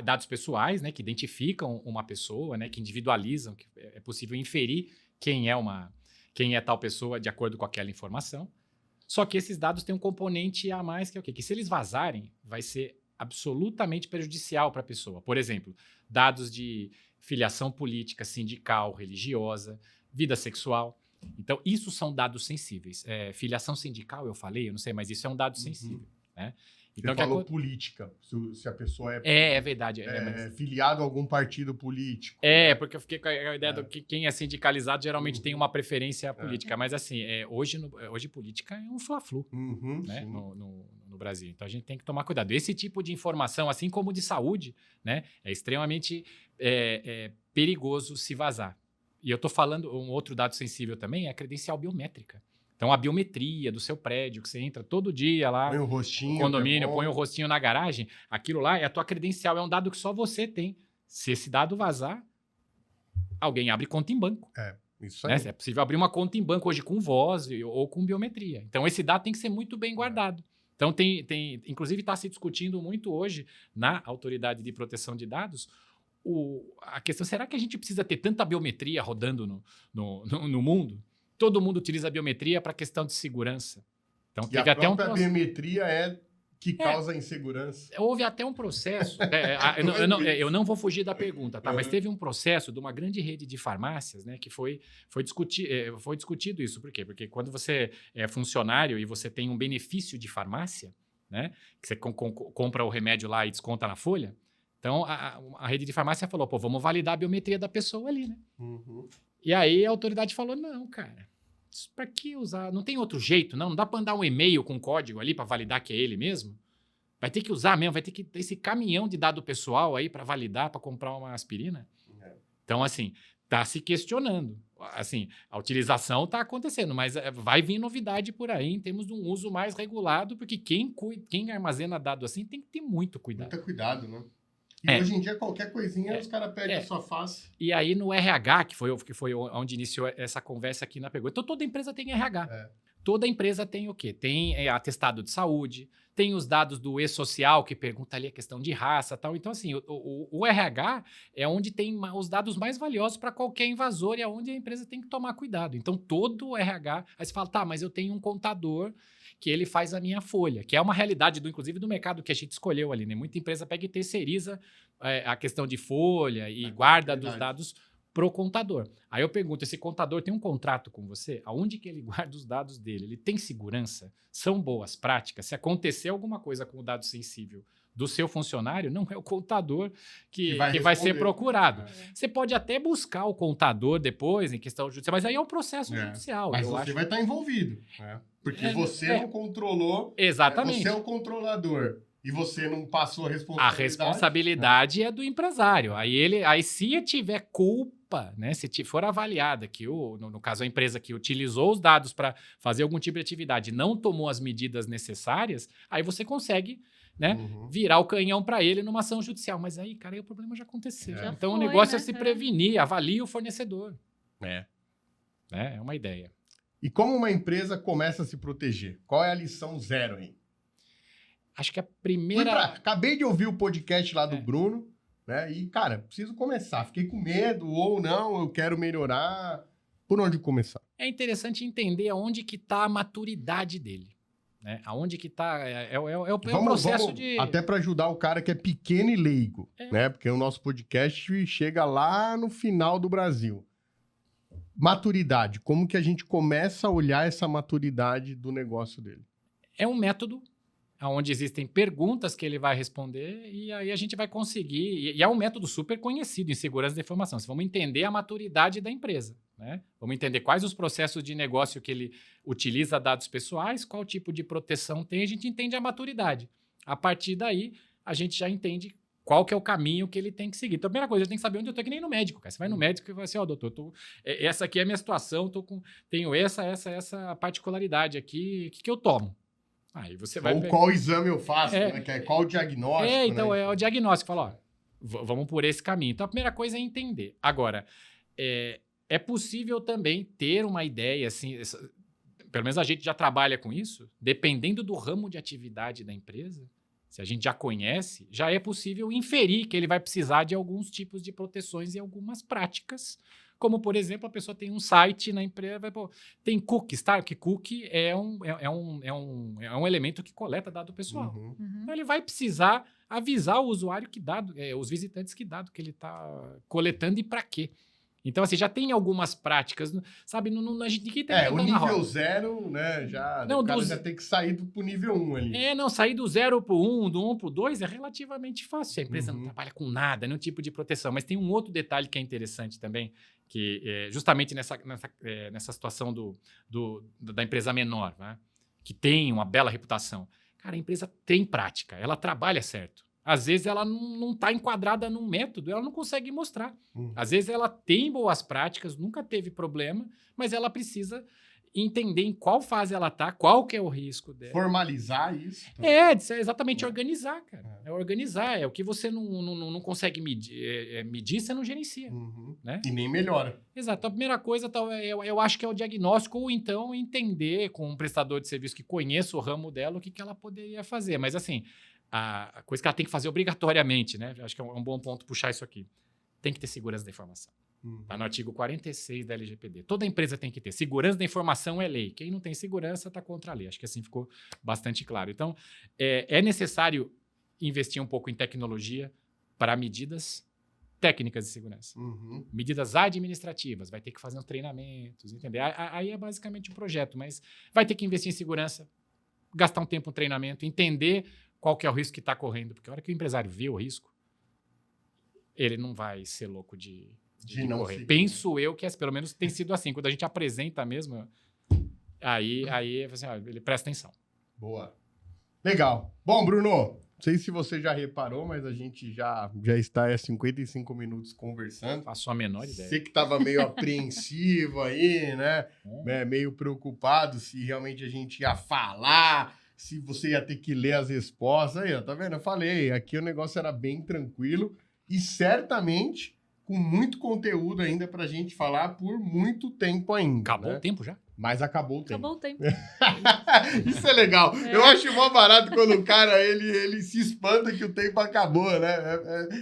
dados pessoais, né, que identificam uma pessoa, né, que individualizam, que é possível inferir quem é tal pessoa de acordo com aquela informação. Só que esses dados têm um componente a mais que é o quê? Que se eles vazarem, vai ser absolutamente prejudicial para a pessoa. Por exemplo, dados de filiação política, sindical, religiosa, vida sexual. Então, isso são dados sensíveis. Filiação sindical, eu não sei, mas isso é um dado sensível, né? Então, você falou política, se a pessoa é verdade. Filiado a algum partido político. Porque eu fiquei com a ideia de que quem é sindicalizado geralmente tem uma preferência política. Mas assim, hoje política é um fla-flu, né? No Brasil. Então a gente tem que tomar cuidado. Esse tipo de informação, assim como de saúde, né, é extremamente perigoso se vazar. E eu estou falando, um outro dado sensível também é a credencial biométrica. Então, a biometria do seu prédio, que você entra todo dia lá, põe o rostinho, no condomínio, põe o rostinho na garagem, aquilo lá é a tua credencial, é um dado que só você tem. Se esse dado vazar, alguém abre conta em banco. Isso aí. Né? É possível abrir uma conta em banco hoje com voz ou com biometria. Então, esse dado tem que ser muito bem guardado. Então, inclusive, está se discutindo muito hoje na Autoridade de Proteção de Dados a questão, será que a gente precisa ter tanta biometria rodando no mundo? Todo mundo utiliza a biometria para questão de segurança. Então, teve até a própria biometria que causa insegurança. Houve até um processo, eu não vou fugir da pergunta, tá? Mas teve um processo de uma grande rede de farmácias, né, que foi discutido isso. Por quê? Porque quando você é funcionário e você tem um benefício de farmácia, né, que você compra o remédio lá e desconta na folha, então a rede de farmácia falou, pô, vamos validar a biometria da pessoa ali, né? Uhum. E aí a autoridade falou, não, cara, para que usar? Não tem outro jeito, não? Não dá para mandar um e-mail com código ali para validar que é ele mesmo? Vai ter que usar mesmo, vai ter que ter esse caminhão de dado pessoal aí para validar, para comprar uma aspirina? Então, assim, tá se questionando. Assim, a utilização está acontecendo, mas vai vir novidade por aí em termos de um uso mais regulado, porque quem armazena dado assim tem que ter muito cuidado. Muito cuidado, né? E hoje em dia, qualquer coisinha, os caras pedem a sua face. E aí, no RH, que foi onde iniciou essa conversa aqui na pergunta. Então, toda empresa tem RH. Toda empresa tem o quê? Tem atestado de saúde, tem os dados do e-social, que pergunta ali a questão de raça e tal. Então, assim, o RH é onde tem os dados mais valiosos para qualquer invasor e é onde a empresa tem que tomar cuidado. Então, todo o RH... Aí você fala, tá, mas eu tenho um contador que ele faz a minha folha, que é uma realidade, inclusive, do mercado que a gente escolheu ali, né? Muita empresa pega e terceiriza a questão de folha e guarda dos dados pro contador. Aí eu pergunto, esse contador tem um contrato com você? Aonde que ele guarda os dados dele? Ele tem segurança? São boas práticas? Se acontecer alguma coisa com o dado sensível do seu funcionário, não é o contador que vai ser procurado. Você pode até buscar o contador depois, em questão judicial, mas aí é um processo judicial. Mas você vai estar envolvido. Porque você não controlou. Exatamente. Você é o controlador. E você não passou a responsabilidade. A responsabilidade é do empresário. Aí se tiver culpa, né, se for avaliada que no caso a empresa que utilizou os dados para fazer algum tipo de atividade não tomou as medidas necessárias, aí você consegue, né, virar o canhão para ele numa ação judicial. Mas aí, cara, aí o problema já aconteceu. Então o negócio é se prevenir, avalie o fornecedor. É uma ideia. E como uma empresa começa a se proteger? Qual é a lição zero aí? Acho que a primeira... Acabei de ouvir o podcast lá do Bruno, né? E, cara, preciso começar. Fiquei com medo ou não, eu quero melhorar. Por onde começar? É interessante entender aonde que está a maturidade dele. Né? Aonde que está... É o processo de... Até para ajudar o cara que é pequeno e leigo, né? Porque o nosso podcast chega lá no final do Brasil. Maturidade. Como que a gente começa a olhar essa maturidade do negócio dele? É um método onde existem perguntas que ele vai responder e aí a gente vai conseguir... E é um método super conhecido em segurança da informação. Vamos entender a maturidade da empresa. Né? Vamos entender quais os processos de negócio que ele utiliza dados pessoais, qual tipo de proteção tem, a gente entende a maturidade. A partir daí, a gente já entende qual que é o caminho que ele tem que seguir. Então, a primeira coisa, eu tenho que saber onde eu estou, que nem no médico. Cara. Você vai no médico e vai assim, doutor, essa aqui é a minha situação, tenho essa particularidade aqui, o que eu tomo? Aí você vai... Ou qual exame eu faço, né? Qual o diagnóstico, então né? é o diagnóstico. Fala, vamos por esse caminho. Então, a primeira coisa é entender. Agora, é possível também ter uma ideia, assim, pelo menos a gente já trabalha com isso, dependendo do ramo de atividade da empresa, se a gente já conhece, já é possível inferir que ele vai precisar de alguns tipos de proteções e algumas práticas, como, por exemplo, a pessoa tem um site na empresa, tem cookies, tá? Que cookie é um elemento que coleta dado pessoal. Então, ele vai precisar avisar o usuário os visitantes que dado que ele está coletando e para quê. Então, assim, já tem algumas práticas, sabe? A gente ninguém tem o nível 0, né? O cara já tem que sair pro nível 1 ali. Sair do 0 pro 1, do 1 pro 2 é relativamente fácil. A empresa não trabalha com nada, nenhum tipo de proteção. Mas tem um outro detalhe que é interessante também, que justamente nessa situação da empresa menor, né? Que tem uma bela reputação. Cara, a empresa tem prática, ela trabalha certo. Às vezes ela não está enquadrada num método, ela não consegue mostrar. Às vezes ela tem boas práticas, nunca teve problema, mas ela precisa entender em qual fase ela está, qual que é o risco dela. Formalizar isso. Exatamente, organizar, cara. É organizar, é o que você não consegue medir, você não gerencia. Né? E nem melhora. Exato. A primeira coisa, eu acho que é o diagnóstico, ou então entender com um prestador de serviço que conheça o ramo dela o que ela poderia fazer. Mas assim... A coisa que ela tem que fazer obrigatoriamente, né? Acho que é um bom ponto puxar isso aqui. Tem que ter segurança da informação. Está no artigo 46 da LGPD. Toda empresa tem que ter. Segurança da informação é lei. Quem não tem segurança está contra a lei. Acho que assim ficou bastante claro. Então, é necessário investir um pouco em tecnologia para medidas técnicas de segurança. Medidas administrativas. Vai ter que fazer uns treinamentos, entendeu? Aí é basicamente um projeto, mas vai ter que investir em segurança, gastar um tempo no treinamento, entender qual que é o risco que está correndo. Porque a hora que o empresário vê o risco, ele não vai ser louco de não correr. Seguir. Penso eu que pelo menos tem sido assim. Quando a gente apresenta mesmo, aí assim, ele presta atenção. Boa. Legal. Bom, Bruno, não sei se você já reparou, mas a gente já está há 55 minutos conversando. Passou a menor ideia. Você que estava meio apreensivo aí, né? Meio preocupado se realmente a gente ia falar, se você ia ter que ler as respostas. Aí, ó, tá vendo? Eu falei, aqui o negócio era bem tranquilo e certamente com muito conteúdo ainda pra gente falar por muito tempo ainda. Acabou o tempo já? Mas acabou o tempo. Acabou o tempo. Isso é legal. Eu acho mó barato quando o cara, ele se espanta que o tempo acabou, né?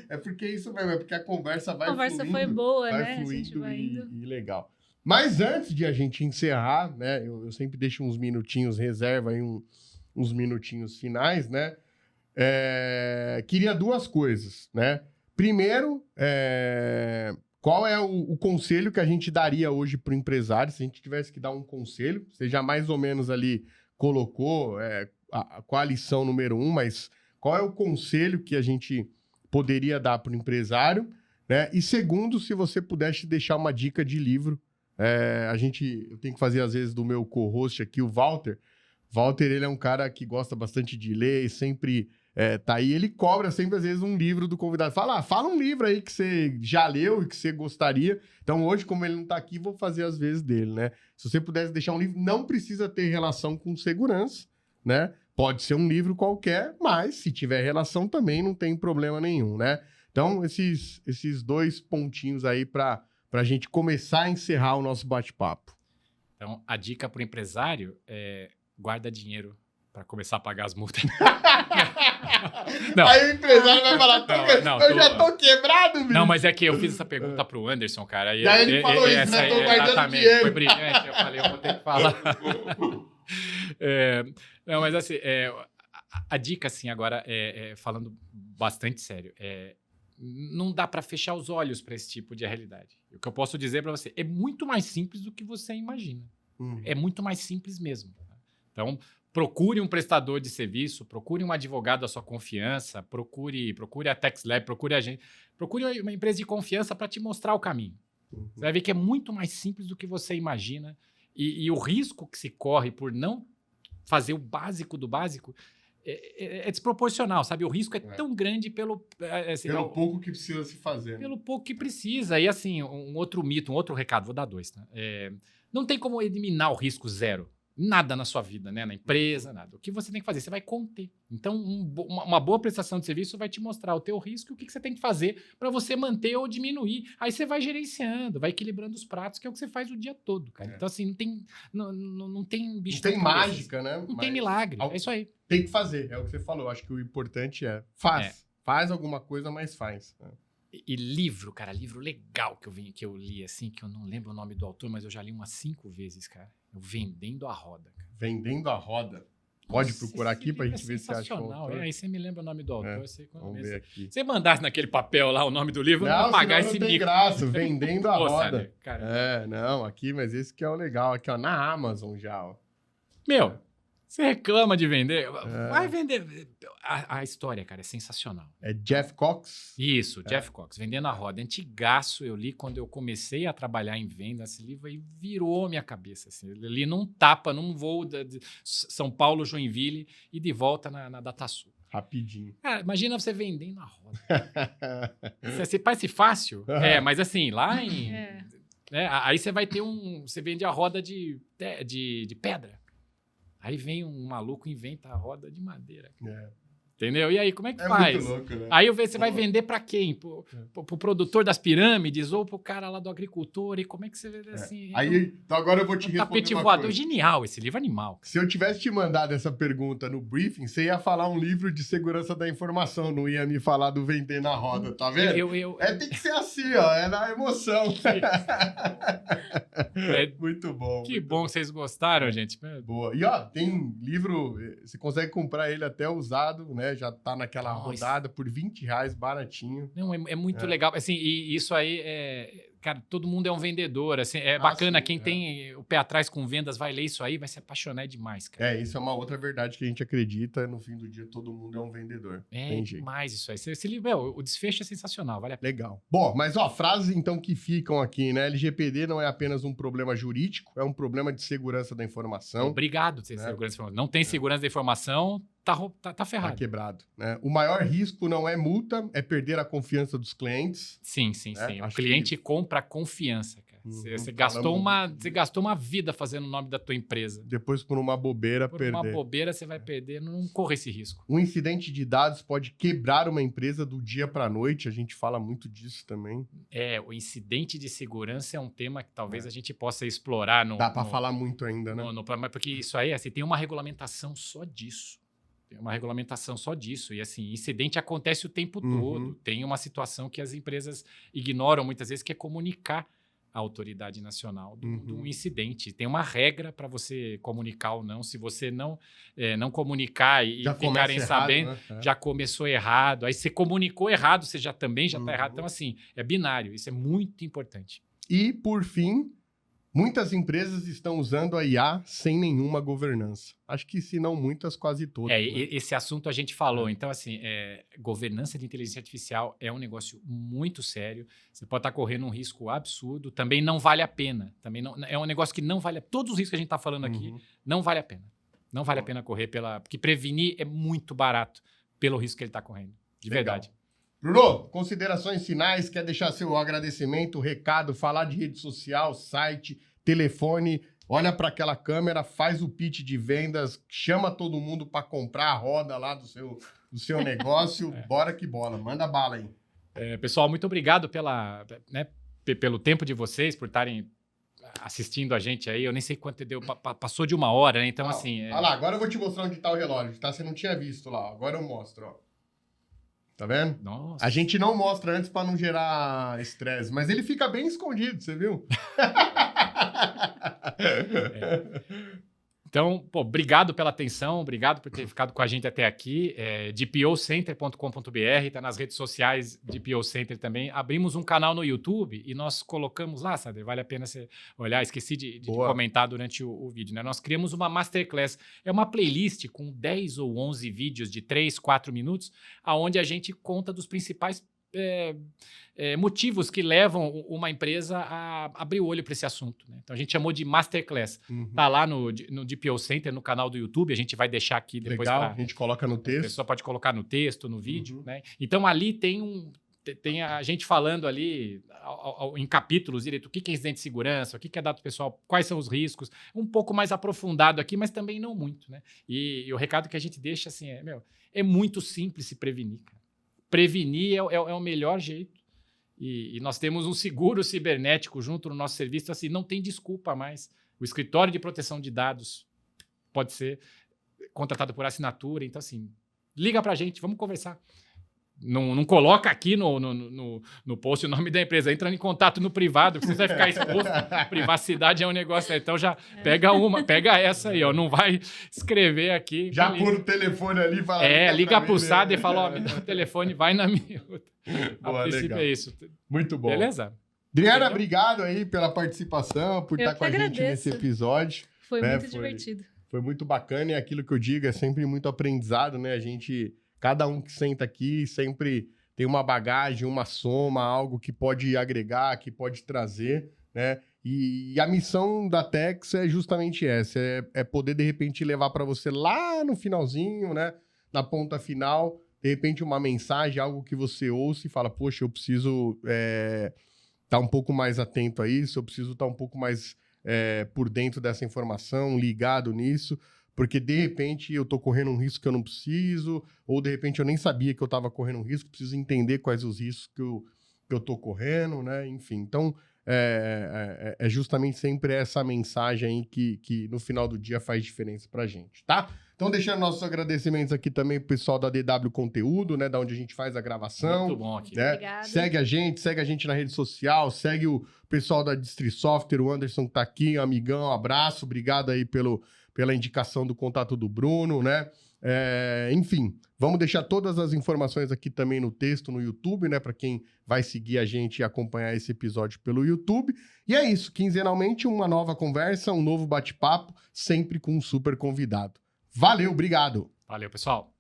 É porque isso mesmo, é porque a conversa vai fluindo. A conversa foi boa, vai né? Fluindo a gente vai indo. E legal. Mas antes de a gente encerrar, né? Eu sempre deixo uns minutinhos, reserva aí uns minutinhos finais, né? Queria duas coisas, né? Primeiro, qual é o conselho que a gente daria hoje para o empresário, se a gente tivesse que dar um conselho? Você já mais ou menos ali colocou qual a lição número 1, mas qual é o conselho que a gente poderia dar para o empresário? Né? E segundo, se você pudesse deixar uma dica de livro. Eu tenho que fazer, às vezes, do meu co-host aqui, o Walter. Walter, ele é um cara que gosta bastante de ler e sempre... tá aí, ele cobra sempre, às vezes, um livro do convidado. Fala um livro aí que você já leu e que você gostaria. Então, hoje, como ele não tá aqui, vou fazer as vezes dele, né? Se você pudesse deixar um livro, não precisa ter relação com segurança, né? Pode ser um livro qualquer, mas se tiver relação também não tem problema nenhum, né? Então, esses dois pontinhos aí pra gente começar a encerrar o nosso bate-papo. Então, a dica pro empresário é guarda dinheiro para começar a pagar as multas. Não. Aí o empresário vai falar, eu já tô quebrado, bicho. Não, mas é que eu fiz essa pergunta pro Anderson, cara. E aí ele falou isso, né? Tô guardando dinheiro. Foi brilhante, eu falei, eu vou ter que falar. Não, mas assim, a dica, assim, agora, falando bastante sério, não dá para fechar os olhos para esse tipo de realidade. O que eu posso dizer para você, é muito mais simples do que você imagina. É muito mais simples mesmo. Então, procure um prestador de serviço, procure um advogado da sua confiança, procure a TexLab, procure a gente, procure uma empresa de confiança para te mostrar o caminho. Você vai ver que é muito mais simples do que você imagina e o risco que se corre por não fazer o básico do básico é desproporcional, sabe? O risco é tão grande pelo pouco que precisa se fazer. Pelo pouco que precisa. E assim, um outro mito, um outro recado, vou dar dois, tá? Não tem como eliminar o risco zero. Nada na sua vida, né? Na empresa, nada. O que você tem que fazer? Você vai conter. Então, uma boa prestação de serviço vai te mostrar o teu risco e o que você tem que fazer para você manter ou diminuir. Aí você vai gerenciando, vai equilibrando os pratos, que é o que você faz o dia todo, cara. Então, assim, não tem bicho. Não tem mágica, né? Não tem milagre. É isso aí. Tem que fazer, é o que você falou. Acho que o importante faz. Faz alguma coisa, mas faz. E livro, cara, livro legal que eu li, assim, que eu não lembro o nome do autor, mas eu já li umas 5 vezes, cara. Vendendo a Roda. Cara. Vendendo a Roda. Pode procurar aqui pra gente ver se acha o autor. Aí você me lembra o nome do autor. Vamos ver aqui. Se você mandasse naquele papel lá o nome do livro, eu não ia pagar esse mico. Não tem graça, Vendendo a Roda. Sabe, cara. Não, aqui, mas esse que é o legal. Aqui, ó, na Amazon já, ó. Meu, você reclama de vender? Vai vender. A história, cara, é sensacional. É Jeff Cox? Isso, Jeff Cox, Vendendo a Roda. Antigaço, eu li quando eu comecei a trabalhar em venda. Esse livro aí virou minha cabeça. Assim. Eu li num tapa, num voo de São Paulo, Joinville e de volta na DataSul. Rapidinho. Cara, imagina você vendendo a roda. Você parece fácil, mas assim, lá em... aí você vai ter você vende a roda de pedra. Aí vem um maluco e inventa a roda de madeira. Entendeu? E aí, como é que É faz? muito louco, né? Aí você vai vender para quem? Pro produtor das pirâmides ou pro cara lá do agricultor? E como é que você vê assim? Aí, então agora eu vou te responder Tapete uma voador, coisa. genial esse livro, animal. Se eu tivesse te mandado essa pergunta no briefing, você ia falar um livro de segurança da informação, não ia me falar do vender na roda, tá vendo? Tem que ser assim, ó, é na emoção. Muito bom. Que bom que vocês gostaram, gente. Boa. E ó, tem livro, você consegue comprar ele até usado, né? Já tá naquela rodada por R$20, baratinho. Não, é muito legal. Assim, e isso aí cara, todo mundo é um vendedor. Assim, é bacana. Sim, quem tem o pé atrás com vendas vai ler isso aí, vai se apaixonar demais, cara. Isso é uma outra verdade que a gente acredita. No fim do dia, todo mundo é um vendedor. É demais isso aí. Esse livro, o desfecho é sensacional, vale a pena. Legal. Bom, mas ó, frases então que ficam aqui, né? LGPD não é apenas um problema jurídico, é um problema de segurança da informação. Obrigado, segurança da informação. Não tem segurança da informação, tá ferrado. Tá quebrado, né? O maior risco não é multa, é perder a confiança dos clientes. Sim. O cliente compra confiança, cara. Você gastou uma vida fazendo o nome da tua empresa. Depois, por uma bobeira, perder. Por uma bobeira, você vai perder. Não corre esse risco. Um incidente de dados pode quebrar uma empresa do dia para a noite. A gente fala muito disso também. O incidente de segurança é um tema que talvez a gente possa explorar. Dá para falar muito ainda, né? Porque isso aí, assim, tem uma regulamentação só disso. E assim, incidente acontece o tempo todo. Tem uma situação que as empresas ignoram muitas vezes, que é comunicar à autoridade nacional de um incidente. Tem uma regra para você comunicar ou não. Se você não comunicar e ficarem sabendo, já começou errado. Aí você comunicou errado, você também já está errado. Então, assim, é binário. Isso é muito importante. E, por fim, muitas empresas estão usando a IA sem nenhuma governança. Acho que, se não muitas, quase todas. Esse assunto a gente falou. Então, assim, governança de inteligência artificial é um negócio muito sério. Você pode estar correndo um risco absurdo. Também não vale a pena. Também não, é um negócio que não vale a pena. Todos os riscos que a gente está falando aqui, não vale a pena. Não vale a pena correr porque prevenir é muito barato pelo risco que ele está correndo. De verdade. Bruno, considerações finais, quer deixar seu agradecimento, recado, falar de rede social, site, telefone, olha para aquela câmera, faz o pitch de vendas, chama todo mundo para comprar a roda lá do seu negócio, bora que bola, manda bala aí. Pessoal, muito obrigado pelo tempo de vocês, por estarem assistindo a gente aí, eu nem sei quanto deu, passou de 1 hora, né? Então, assim... Olha lá, agora eu vou te mostrar onde tá o relógio, tá? Você não tinha visto lá, agora eu mostro, ó. Tá vendo? Nossa. A gente não mostra antes para não gerar estresse, mas ele fica bem escondido, você viu? Então, obrigado pela atenção, obrigado por ter ficado com a gente até aqui. dpocenter.com.br, tá nas redes sociais de DPO Center também. Abrimos um canal no YouTube e nós colocamos lá, Sader, vale a pena você olhar. Esqueci de comentar durante o vídeo, né? Nós criamos uma Masterclass. É uma playlist com 10 ou 11 vídeos de 3, 4 minutos, onde a gente conta dos principais motivos que levam uma empresa a abrir o olho para esse assunto, né? Então a gente chamou de Masterclass. Tá lá no DPO Center, no canal do YouTube, a gente vai deixar aqui depois. Legal, a gente coloca no texto. A pessoa pode colocar no texto, no vídeo, né? Então ali tem a gente falando ali em capítulos direito o que é incidente de segurança, o que é dado pessoal, quais são os riscos, um pouco mais aprofundado aqui, mas também não muito, né? E o recado que a gente deixa assim é muito simples se prevenir, cara. Prevenir é o melhor jeito. E nós temos um seguro cibernético junto no nosso serviço, assim, não tem desculpa mais. O escritório de proteção de dados pode ser contratado por assinatura. Então, assim, liga pra gente, vamos conversar. Não coloca aqui no post o nome da empresa, entra em contato no privado, que você vai ficar exposto. Privacidade é um negócio, então já pega essa aí, ó, não vai escrever aqui. Já pôr o telefone ali e fala... liga pro SAD e fala, ó, me dá o telefone, vai na minha. Boa, a princípio legal. É isso. Muito bom. Beleza? Adriana, obrigado aí pela participação, por estar com a gente nesse episódio. Foi muito divertido. Foi muito bacana e aquilo que eu digo é sempre muito aprendizado, né? Cada um que senta aqui sempre tem uma bagagem, uma soma, algo que pode agregar, que pode trazer, né? E a missão da Tex é justamente essa, é poder, de repente, levar para você lá no finalzinho, né? Na ponta final, de repente uma mensagem, algo que você ouça e fala, poxa, eu preciso estar um pouco mais atento a isso, eu preciso estar um pouco mais por dentro dessa informação, ligado nisso, porque de repente eu tô correndo um risco que eu não preciso, ou de repente eu nem sabia que eu tava correndo um risco, preciso entender quais os riscos que eu tô correndo, né? Enfim, então é justamente sempre essa mensagem aí que no final do dia faz diferença pra gente, tá? Então, deixando nossos agradecimentos aqui também pro pessoal da DW Conteúdo, né? Da onde a gente faz a gravação. Muito bom aqui. Né? Obrigada. Segue a gente na rede social, segue o pessoal da Distri Software, o Anderson que tá aqui, amigão, um abraço, obrigado aí pela indicação do contato do Bruno, né? Enfim, vamos deixar todas as informações aqui também no texto, no YouTube, né? Para quem vai seguir a gente e acompanhar esse episódio pelo YouTube. E é isso, quinzenalmente uma nova conversa, um novo bate-papo, sempre com um super convidado. Valeu, obrigado! Valeu, pessoal.